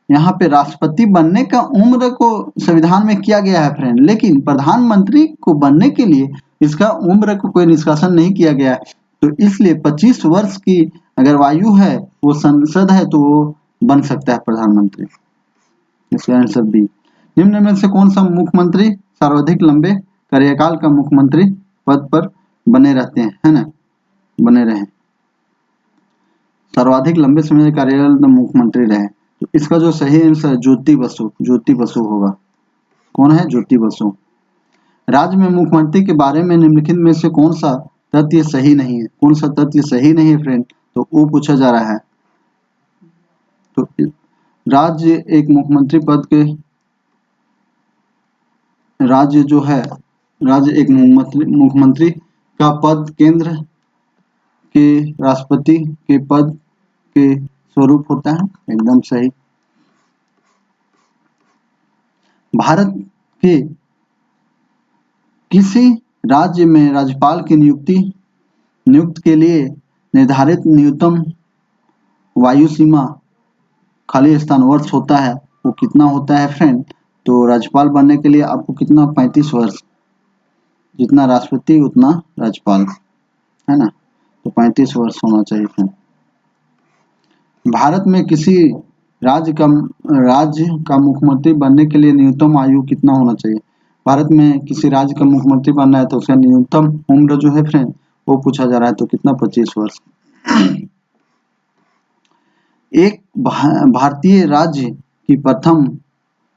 यहाँ पे राष्ट्रपति बनने का उम्र को संविधान में किया गया है फ्रेंड, लेकिन प्रधानमंत्री को बनने के लिए इसका उम्र को कोई निष्कासन नहीं किया गया है। तो इसलिए 25 वर्ष की अगर वायु है, वो संसद है, तो वो बन सकता है प्रधानमंत्री। इसका आंसर बी। निम्न में से कौन सा मुख्यमंत्री सर्वाधिक लंबे कार्यकाल का मुख्यमंत्री पद पर बने रहते हैं, है ना? बने रहे, सर्वाधिक लंबे समय कार्यकाल का मुख्यमंत्री रहे। तो इसका जो सही आंसर ज्योति बसु होगा। कौन है? ज्योति बसु। राज्य में मुख्यमंत्री के बारे में निम्नलिखित में से कौन सा तथ्य सही नहीं है? कौन सा तथ्य सही नहीं है फ्रेंड? तो वो पूछा जा रहा है। तो राज्य एक मुख्यमंत्री पद के राज्य जो है, राज्य एक मुख्यमंत्री का पद केंद्र के राष्ट्रपति के पद के स्वरूप होता है। एकदम सही। भारत के किसी राज्य में राज्यपाल की नियुक्त के लिए निर्धारित न्यूनतम वायु सीमा खाली स्थान वर्ष होता है, वो कितना होता है फ्रेंड? तो राज्यपाल बनने के लिए आपको कितना, 35 वर्ष, जितना राष्ट्रपति उतना राज्यपाल, है ना, तो 35 वर्ष होना चाहिए फ्रेंड। भारत में किसी राज्य का मुख्यमंत्री बनने के लिए न्यूनतम आयु कितना होना चाहिए? भारत में किसी राज्य का मुख्यमंत्री बनना है तो उसका न्यूनतम उम्र जो है फ्रेंड वो पूछा जा रहा है, तो कितना, 25 वर्ष। एक भारतीय राज्य की प्रथम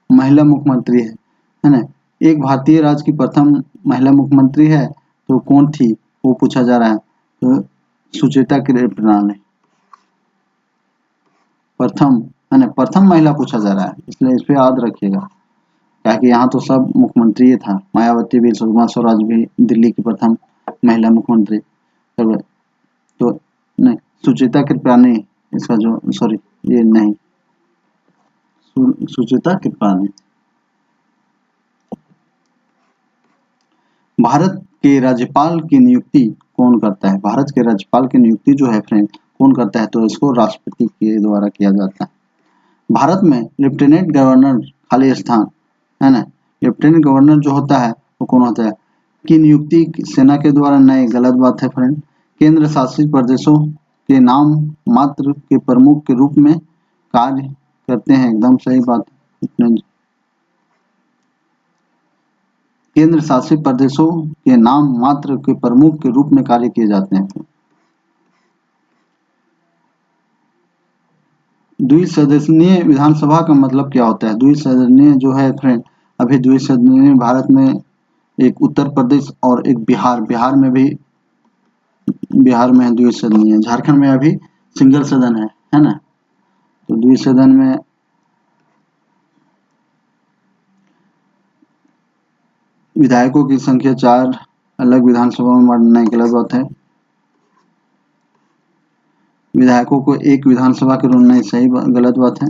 महिला मुख्यमंत्री है ना, एक भारतीय राज्य की प्रथम महिला मुख्यमंत्री है तो कौन थी, वो पूछा जा रहा है, तो सुचेता कृपलानी प्रथम, है ना, प्रथम महिला पूछा जा रहा है, इसलिए इस पे याद रखिएगा, क्या कि यहाँ तो सब मुख्यमंत्री था, मायावती भी, सुषमा स्वराज भी दिल्ली की प्रथम महिला मुख्यमंत्री, तो नहीं, सुचेता कृपलानी इसका जो, सॉरी ये नहीं, सुचेता कृपलानी। भारत के राज्यपाल की नियुक्ति कौन करता है? भारत के राज्यपाल की नियुक्ति जो है फ्रेंड कौन करता है? तो इसको राष्ट्रपति के द्वारा किया जाता है। भारत में लेफ्टिनेंट गवर्नर खाली स्थान, है ना, लेफ्टिनेंट गवर्नर जो होता है वो कौन होता है, की नियुक्ति सेना के द्वारा नहीं, गलत बात है फ्रेंड। केंद्र शासित प्रदेशों के नाम मात्र के प्रमुख के रूप में कार्य करते हैं, एकदम सही बात है। केंद्र शासित प्रदेशों के नाम मात्र के प्रमुख के रूप में कार्य किए जाते हैं। द्विसदनीय विधानसभा का मतलब क्या होता है? द्विसदनीय जो है फ्रेंड, अभी द्विसदनीय भारत में एक उत्तर प्रदेश और एक बिहार, बिहार में है द्विसदनीय, झारखंड में अभी सिंगल सदन है ना, तो द्विसदन में विधायकों की संख्या 4 अलग विधानसभा में बांटना गलत बात है। विधायकों को एक विधानसभा के रूप में, सही गलत बात है।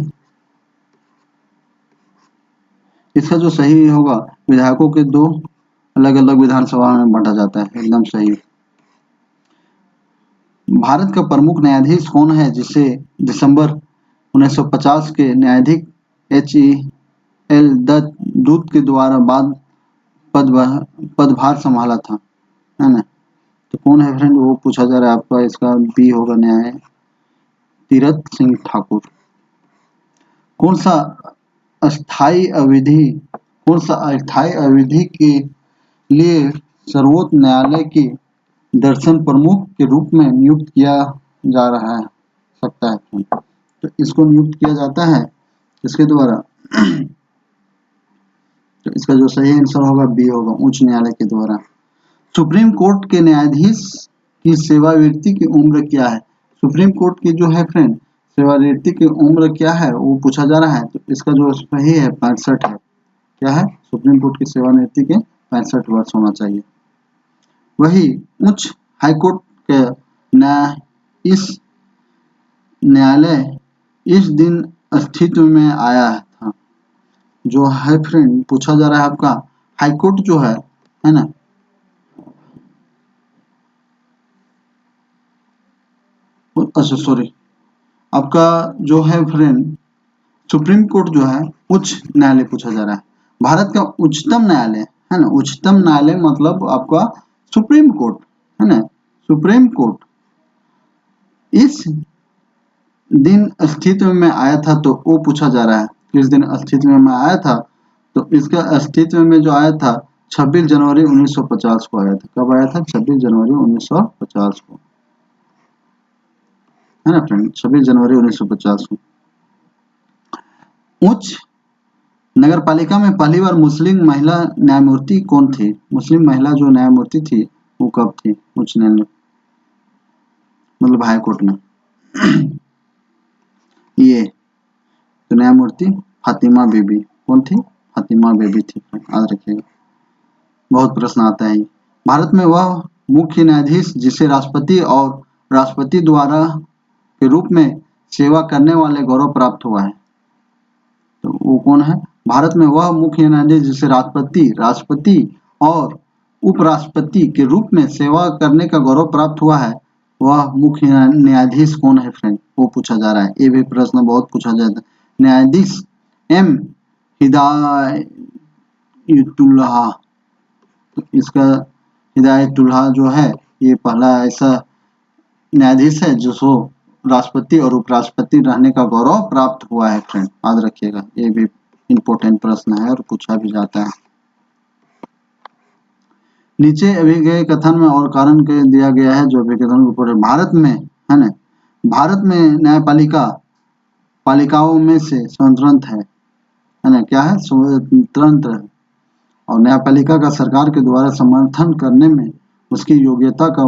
इसका जो सही होगा, विधायकों के 2 अलग अलग विधानसभा में बांटा जाता है, एकदम सही। भारत का प्रमुख न्यायाधीश कौन है जिसे दिसंबर 1950 के न्यायाधीश HEL दूत के द्वारा बाद पदभार संभाला था, है ना, तो कौन है फ्रेंड, वो पूछा जा रहा है आपका, इसका बी होगा न्याय तीरथ सिंह ठाकुर। कौन सा अस्थायी अवधि के लिए सर्वोच्च न्यायालय के दर्शन प्रमुख के रूप में नियुक्त किया जा रहा है सकता है, तो इसको नियुक्त किया जाता है इसके द्वारा, तो इसका जो सही आंसर होगा बी होगा, उच्च न्यायालय के द्वारा। सुप्रीम कोर्ट के न्यायाधीश की सेवानिवृत्ति की उम्र क्या है? सुप्रीम कोर्ट की जो है फ्रेंड सेवानिवृत्ति की उम्र क्या है वो पूछा जा रहा है, तो इसका जो सही है 65 है। क्या है? सुप्रीम कोर्ट की सेवानिवृत्ति के 65 वर्ष होना चाहिए। वही उच्च हाईकोर्ट के न्यायालय इस दिन अस्तित्व में आया था, जो है फ्रेंड पूछा जा रहा है आपका हाईकोर्ट जो है ना, अच्छा सॉरी, आपका जो है फ्रेंड सुप्रीम कोर्ट जो है उच्च न्यायालय पूछा जा रहा है। भारत का उच्चतम न्यायालय है ना, उच्चतम न्यायालय मतलब आपका सुप्रीम कोर्ट है ना, सुप्रीम कोर्ट इस दिन अस्तित्व में आया था, तो वो पूछा जा रहा है किस दिन अस्तित्व में आया था, तो इसका अस्तित्व में जो आया था 26 जनवरी 1950 को आया था। कब आया था? 26 जनवरी 1950 को, है ना फ्रेंड, 26 जनवरी 1950 को। उच्च नगर पालिका में पहली बार मुस्लिम महिला न्यायमूर्ति कौन थी? मुस्लिम महिला जो न्यायमूर्ति थी वो कब थी उच्च न्यायालय मतलब हाई कोर्ट में? ये तो न्यायमूर्ति फातिमा बीबी, कौन थी? फातिमा बीबी थी, याद रखिएगा। बहुत प्रश्न आता है। भारत में वह मुख्य न्यायाधीश जिसे राष्ट्रपति और राष्ट्रपति द्वारा के रूप में सेवा करने वाले गौरव प्राप्त हुआ है, तो वो कौन है? भारत में वह मुख्य न्यायाधीश जिसे राष्ट्रपति और उपराष्ट्रपति के रूप में सेवा करने का गौरव प्राप्त हुआ है, वह मुख्य न्यायाधीश कौन है फ्रेंड? वो पूछा जा रहा है। ये भी प्रश्न बहुत पूछा जाता है। न्यायाधीश एम हिदायतुल्लाह, तो इसका हिदायतुल्लाह जो है ये पहला ऐसा न्यायाधीश है जिसको राष्ट्रपति और उपराष्ट्रपति रहने का गौरव प्राप्त हुआ है फ्रेंड, याद रखिएगा। ये भी इम्पोर्टेंट प्रश्न है और पूछा भी जाता है। नीचे अभी गए कथन में और कारण के दिया गया है जो अभी कथन ऊपर है। भारत में है ना, भारत में न्यायपालिका पालिकाओं में से स्वतंत्र है ना, क्या है? स्वतंत्र है और न्यायपालिका का सरकार के द्वारा समर्थन करने में उसकी योग्यता का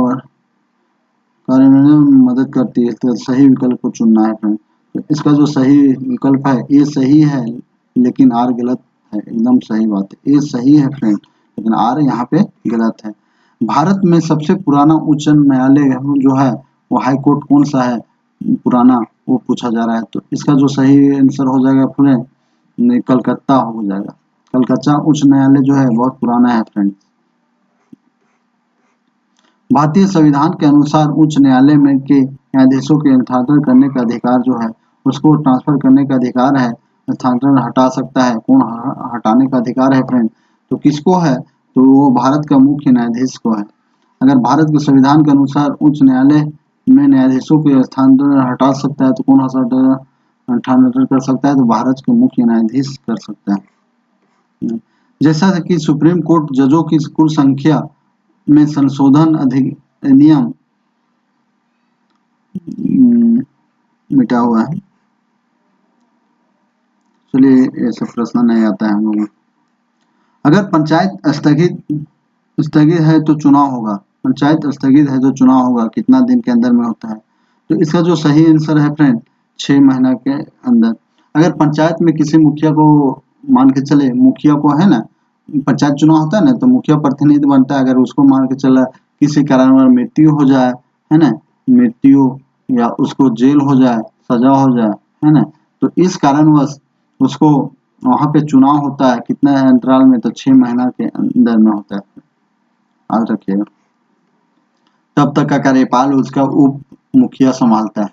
कार्यान्वयन में मदद करती है। तो सही विकल्प को चुनना है फ्रेंड। तो इसका जो सही विकल्प है ये सही है, लेकिन आर गलत है। एकदम सही बात है, ये सही है फ्रेंड, लेकिन आर यहाँ पे गलत है। भारत में सबसे पुराना उच्च न्यायालय जो है वो हाई कोर्ट कौन सा है पुराना, वो पूछा जा रहा है। तो इसका जो सही आंसर हो जाएगा फ्रेंड कलकत्ता हो जाएगा। कलकत्ता उच्च न्यायालय जो है बहुत पुराना है फ्रेंड। भारतीय संविधान के अनुसार उच्च न्यायालय में के न्यायाधीशों के स्थानांतरण करने का अधिकार जो है उसको ट्रांसफर करने का अधिकार है, स्थानांतरण हटा सकता है। कौन हटाने का अधिकार है फ्रेंड? तो किसको है? तो वो भारत का मुख्य न्यायाधीश को है। अगर भारत के संविधान के अनुसार उच्च न्यायालय में न्यायाधीशों के स्थानांतरण हटा सकता है तो कौन स्थानांतरण कर सकता है? तो भारत के मुख्य न्यायाधीश कर सकता है। जैसा कि सुप्रीम कोर्ट जजों की कुल संख्या में संशोधन अधिनियम मिटा हुआ है। चलिए ऐसा प्रश्न नहीं आता है हम लोगों को। अगर पंचायत स्थगित है तो चुनाव होगा। पंचायत स्थगित है तो चुनाव होगा, कितना दिन के अंदर में होता है? तो इसका जो सही आंसर है फ्रेंड 6 महीना के अंदर। अगर पंचायत में किसी मुखिया को मान के चले, मुखिया को है ना, पंचायत चुनाव होता है ना तो मुखिया प्रतिनिधि बनता है। अगर उसको मान के चला किसी कारणवश मृत्यु हो जाए है ना, मृत्यु या उसको जेल हो जाए, सजा हो जाए है ना, तो इस कारणवश उसको वहां पे चुनाव होता है। कितना अंतराल में? तो 6 महीना के अंदर में होता है, याद रखिएगा। तब तक का कार्यपाल उसका उप मुखिया संभालता है।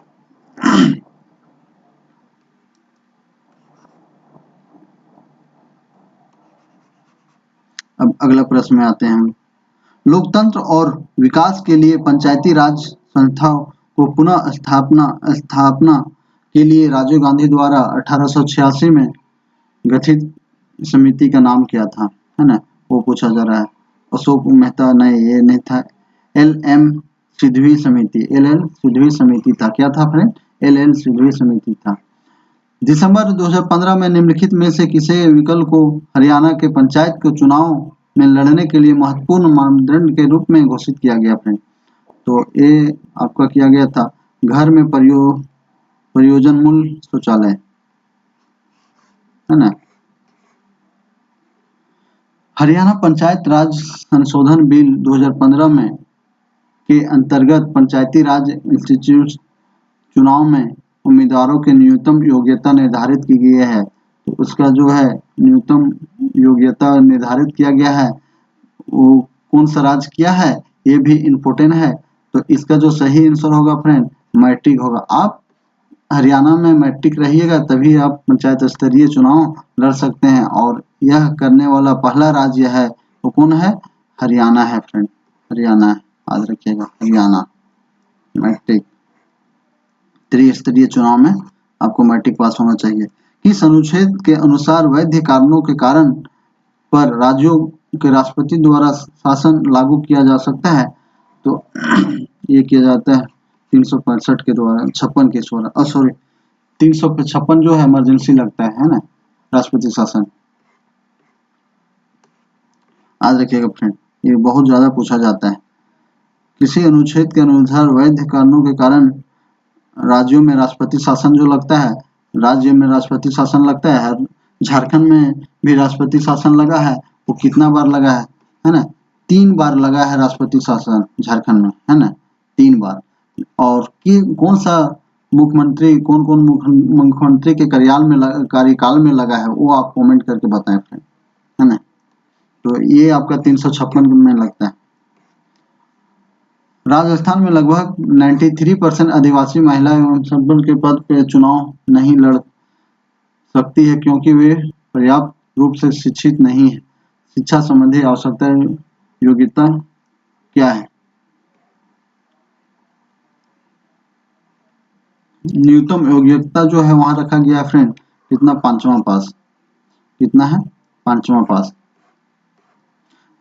अब अगला प्रश्न में आते हैं हम। लोकतंत्र और विकास के लिए पंचायती राज संस्थाओं को पुनः स्थापना के लिए राजीव गांधी द्वारा 1886 में गठित समिति का नाम क्या था, है ना, वो पूछा जा रहा है। अशोक मेहता नहीं, ये नहीं था। LM सिद्धवी समिति, LL सिद्धवी समिति था। क्या था फ्रेंड? LL सिद्धवी समिति था। दिसंबर 2015 में निम्नलिखित में से किसी विकल्प को हरियाणा के पंचायत के चुनाव में लड़ने के लिए महत्वपूर्ण मानदंड के रूप में घोषित किया गया फ्रेंड? तो ये आपका किया गया था घर में प्रयोजन मूल्य शौचालय, है ना। हरियाणा पंचायत राज संशोधन बिल 2015 में के अंतर्गत पंचायती राज इंस्टीट्यूट चुनाव में उम्मीदवारों की न्यूनतम योग्यता निर्धारित की गई है। तो उसका जो है न्यूनतम योग्यता निर्धारित किया गया है, वो कौन सा राज्य किया है ये भी इम्पोर्टेंट है। तो इसका जो सही आंसर होगा फ्रेंड मैट्रिक होगा। आप हरियाणा में मैट्रिक रहिएगा तभी आप पंचायत स्तरीय चुनाव लड़ सकते हैं, और यह करने वाला पहला राज्य है वो कौन है? हरियाणा है फ्रेंड, हरियाणा है, याद रखिएगा। हरियाणा मैट्रिक त्रिस्तरीय चुनाव में आपको मैट्रिक पास होना चाहिए। किस अनुच्छेद के अनुसार वैध कारणों के कारण पर राज्यों के राष्ट्रपति द्वारा शासन लागू किया जा सकता है? तो ये किया जाता है 365 के द्वारा, 56 के द्वारा, सॉरी 356 जो है इमरजेंसी लगता है ना, राष्ट्रपति शासन, याद रखिएगा फ्रेंड, ये बहुत ज्यादा पूछा जाता है। किसी अनुच्छेद के अनुसार वैध कारणों के कारण राज्यों में राष्ट्रपति शासन जो लगता है, राज्य में राष्ट्रपति शासन लगता है। झारखंड में भी राष्ट्रपति शासन लगा है, वो कितना बार लगा है? है ना, 3 बार लगा है राष्ट्रपति शासन झारखंड में, है ना, 3 बार। और कि कौन सा मुख्यमंत्री, कौन कौन मुख्यमंत्री के कार्यकाल में लगा है, वो आप कमेंट करके बताएं फ्रेंड, है ना। तो ये आपका 356 में लगता है। राजस्थान में लगभग 93% आदिवासी महिला एवं संबल के पद पे चुनाव नहीं लड़ सकती है क्योंकि वे पर्याप्त रूप से शिक्षित नहीं है। शिक्षा संबंधी आवश्यकता योग्यता क्या है? न्यूनतम योग्यता जो है वहां रखा गया है फ्रेंड, कितना, 5वां पास। कितना है? 5वां पास।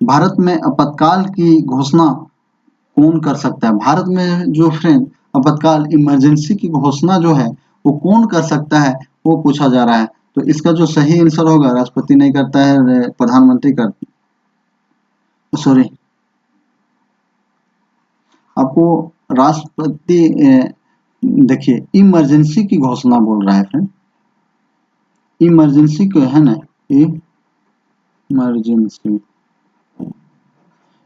भारत में आपातकाल की घोषणा कौन कर सकता है? भारत में जो फ्रेंड आपातकाल इमरजेंसी की घोषणा जो है वो कौन कर सकता है, वो पूछा जा रहा है। तो इसका जो सही आंसर होगा, राष्ट्रपति नहीं करता है, प्रधानमंत्री करता, सॉरी, आपको राष्ट्रपति, देखिए इमरजेंसी की घोषणा बोल रहा है फ्रेंड, इमरजेंसी को, है ना, इमरजेंसी,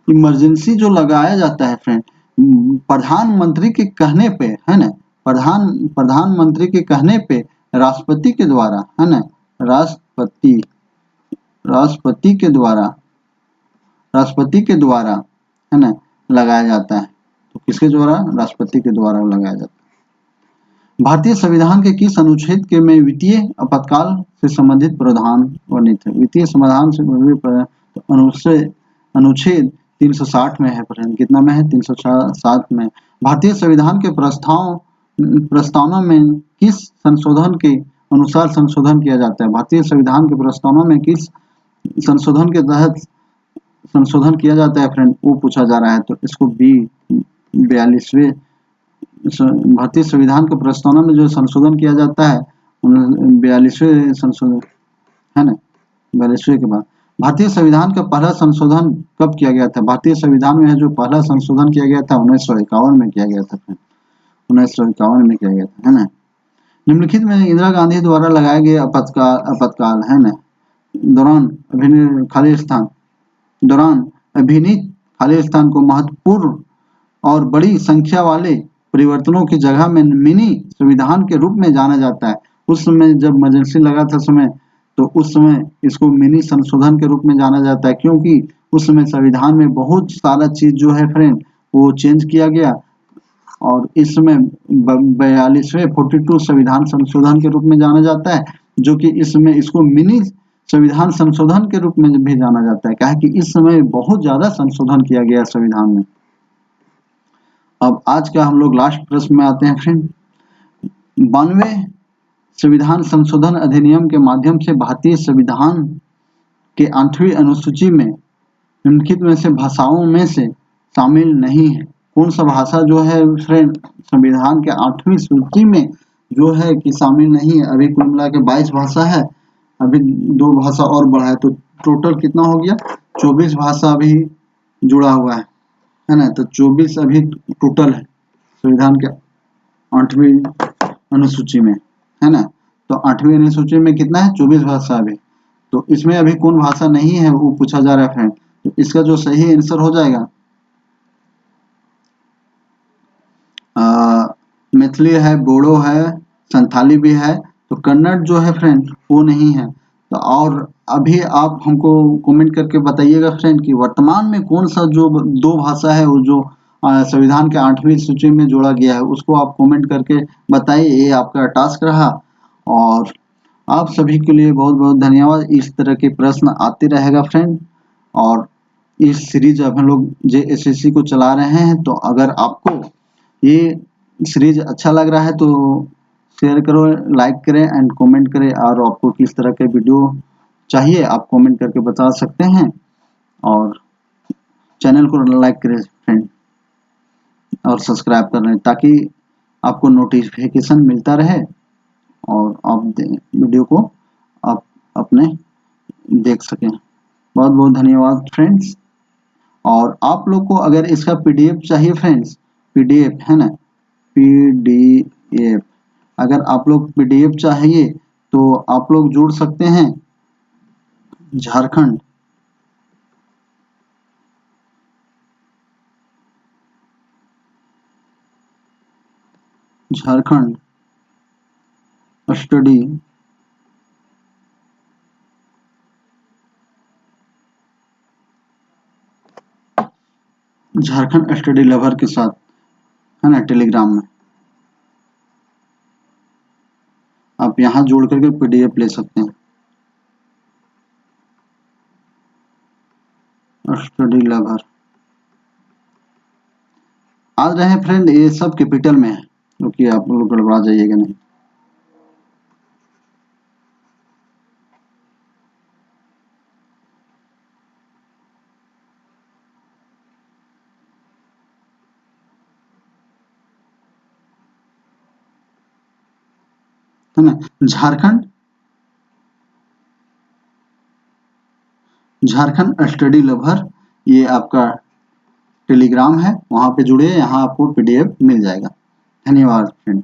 इमरजेंसी जो लगाया जाता है फ्रेंड प्रधानमंत्री के कहने पे, है ना, प्रधानमंत्री के कहने पे राष्ट्रपति के द्वारा, है ना, राष्ट्रपति के द्वारा, राष्ट्रपति के द्वारा, है ना, लगाया जाता है। तो किसके द्वारा? राष्ट्रपति के द्वारा लगाया जाता है। भारतीय संविधान के किस अनुच्छेद के में वित्तीय आपातकाल से संबंधित प्रावधान वर्णित है? वित्तीय समाधान से अनुच्छेद 360 में है फ्रेंड। कितना में है? 360 में। भारतीय संविधान के प्रस्तावना में किस संशोधन के अनुसार संशोधन किया जाता है? भारतीय संविधान के प्रस्तावना में किस संशोधन के तहत संशोधन किया जाता है फ्रेंड, वो पूछा जा रहा है। तो इसको बी, 42वें भारतीय संविधान के प्रस्तावना में जो संशोधन किया जाता है 42वें संशोधन, है ना, 42वें के बाद। भारतीय संविधान का पहला संशोधन कब किया गया था? भारतीय संविधान में जो पहला संशोधन किया गया था 1951 में किया गया था, 1951 में किया गया था, है ना। निम्नलिखित में इंदिरा गांधी द्वारा लगाए गए आपातकाल, है ना, दौरान अभिनीत खाली स्थान को महत्वपूर्ण और बड़ी संख्या वाले परिवर्तनों की जगह में मिनी संविधान के रूप में जाना जाता है। उस समय जब इमरजेंसी लगा था समय, तो उस समय इसको मिनी संशोधन के रूप में जाना जाता है, क्योंकि उस समय संविधान में बहुत सारा चीज जो है फ्रेंड वो चेंज किया गया। और इस समय 42वें 42 संविधान संशोधन के रूप में जाना जाता है, जो कि इस समय इसको मिनी संविधान संशोधन के रूप में भी जाना जाता है। क्या है कि इस समय बहुत ज्यादा संशोधन किया गया संविधान में। अब आज का हम लोग लास्ट प्रश्न में आते हैं फ्रेंड। 92वें संविधान संशोधन अधिनियम के माध्यम से भारतीय संविधान के 8वीं अनुसूची में निम्नलिखित में से भाषाओं में से शामिल नहीं है। कौन सा भाषा जो है फ्रेंड संविधान के 8वीं सूची में जो है कि शामिल नहीं है? अभी कुल मिला के 22 भाषा है, अभी 2 भाषा और बढ़ा है, तो टोटल कितना हो गया? 24 भाषा अभी जुड़ा हुआ है ना। तो 24 अभी टोटल है संविधान के 8वीं अनुसूची में, है ना। तो 8वीं अनुसूची में कितना है? 24 भाषा अभी। तो इसमें अभी कौन भाषा नहीं है वो पूछा जा रहा है फ्रेंड। तो इसका जो सही आंसर हो जाएगा मैथिली है, बोडो है, संथाली भी है। तो कन्नड़ जो है फ्रेंड वो नहीं है। तो और अभी आप हमको कमेंट करके बताइएगा फ्रेंड कि वर्तमान में कौन सा जो 2 भाषा है वो जो संविधान के 8वीं सूची में जोड़ा गया है, उसको आप कमेंट करके बताइए। ये आपका टास्क रहा। और आप सभी के लिए बहुत बहुत धन्यवाद। इस तरह के प्रश्न आते रहेगा फ्रेंड। और इस सीरीज अब हम लोग JSSC को चला रहे हैं। तो अगर आपको ये सीरीज अच्छा लग रहा है तो शेयर करो, लाइक करें एंड कमेंट करें। और आपको किस तरह के वीडियो चाहिए आप कमेंट करके बता सकते हैं। और चैनल को लाइक करें फ्रेंड और सब्सक्राइब कर लें ताकि आपको नोटिफिकेशन मिलता रहे और आप वीडियो को आप अपने देख सकें। बहुत बहुत धन्यवाद फ्रेंड्स। और आप लोग को अगर इसका PDF चाहिए फ्रेंड्स, PDF है ना, PDF, अगर आप लोग PDF चाहिए तो आप लोग जुड़ सकते हैं Jharkhand Jharkhand study Jharkhand study lover के साथ, है ना, टेलीग्राम में आप यहाँ जोड़ करके पीडीएफ ले सकते हैं। स्टडी लवर आ रहे हैं फ्रेंड, ये सब कैपिटल में है, क्योंकि आप लोग गड़बड़ा जाइएगा नहीं। है ना, झारखंड स्टडी लवर, ये आपका टेलीग्राम है, वहां पे जुड़े, यहाँ आपको पीडीएफ मिल जाएगा। धन्यवाद फ्रेंड।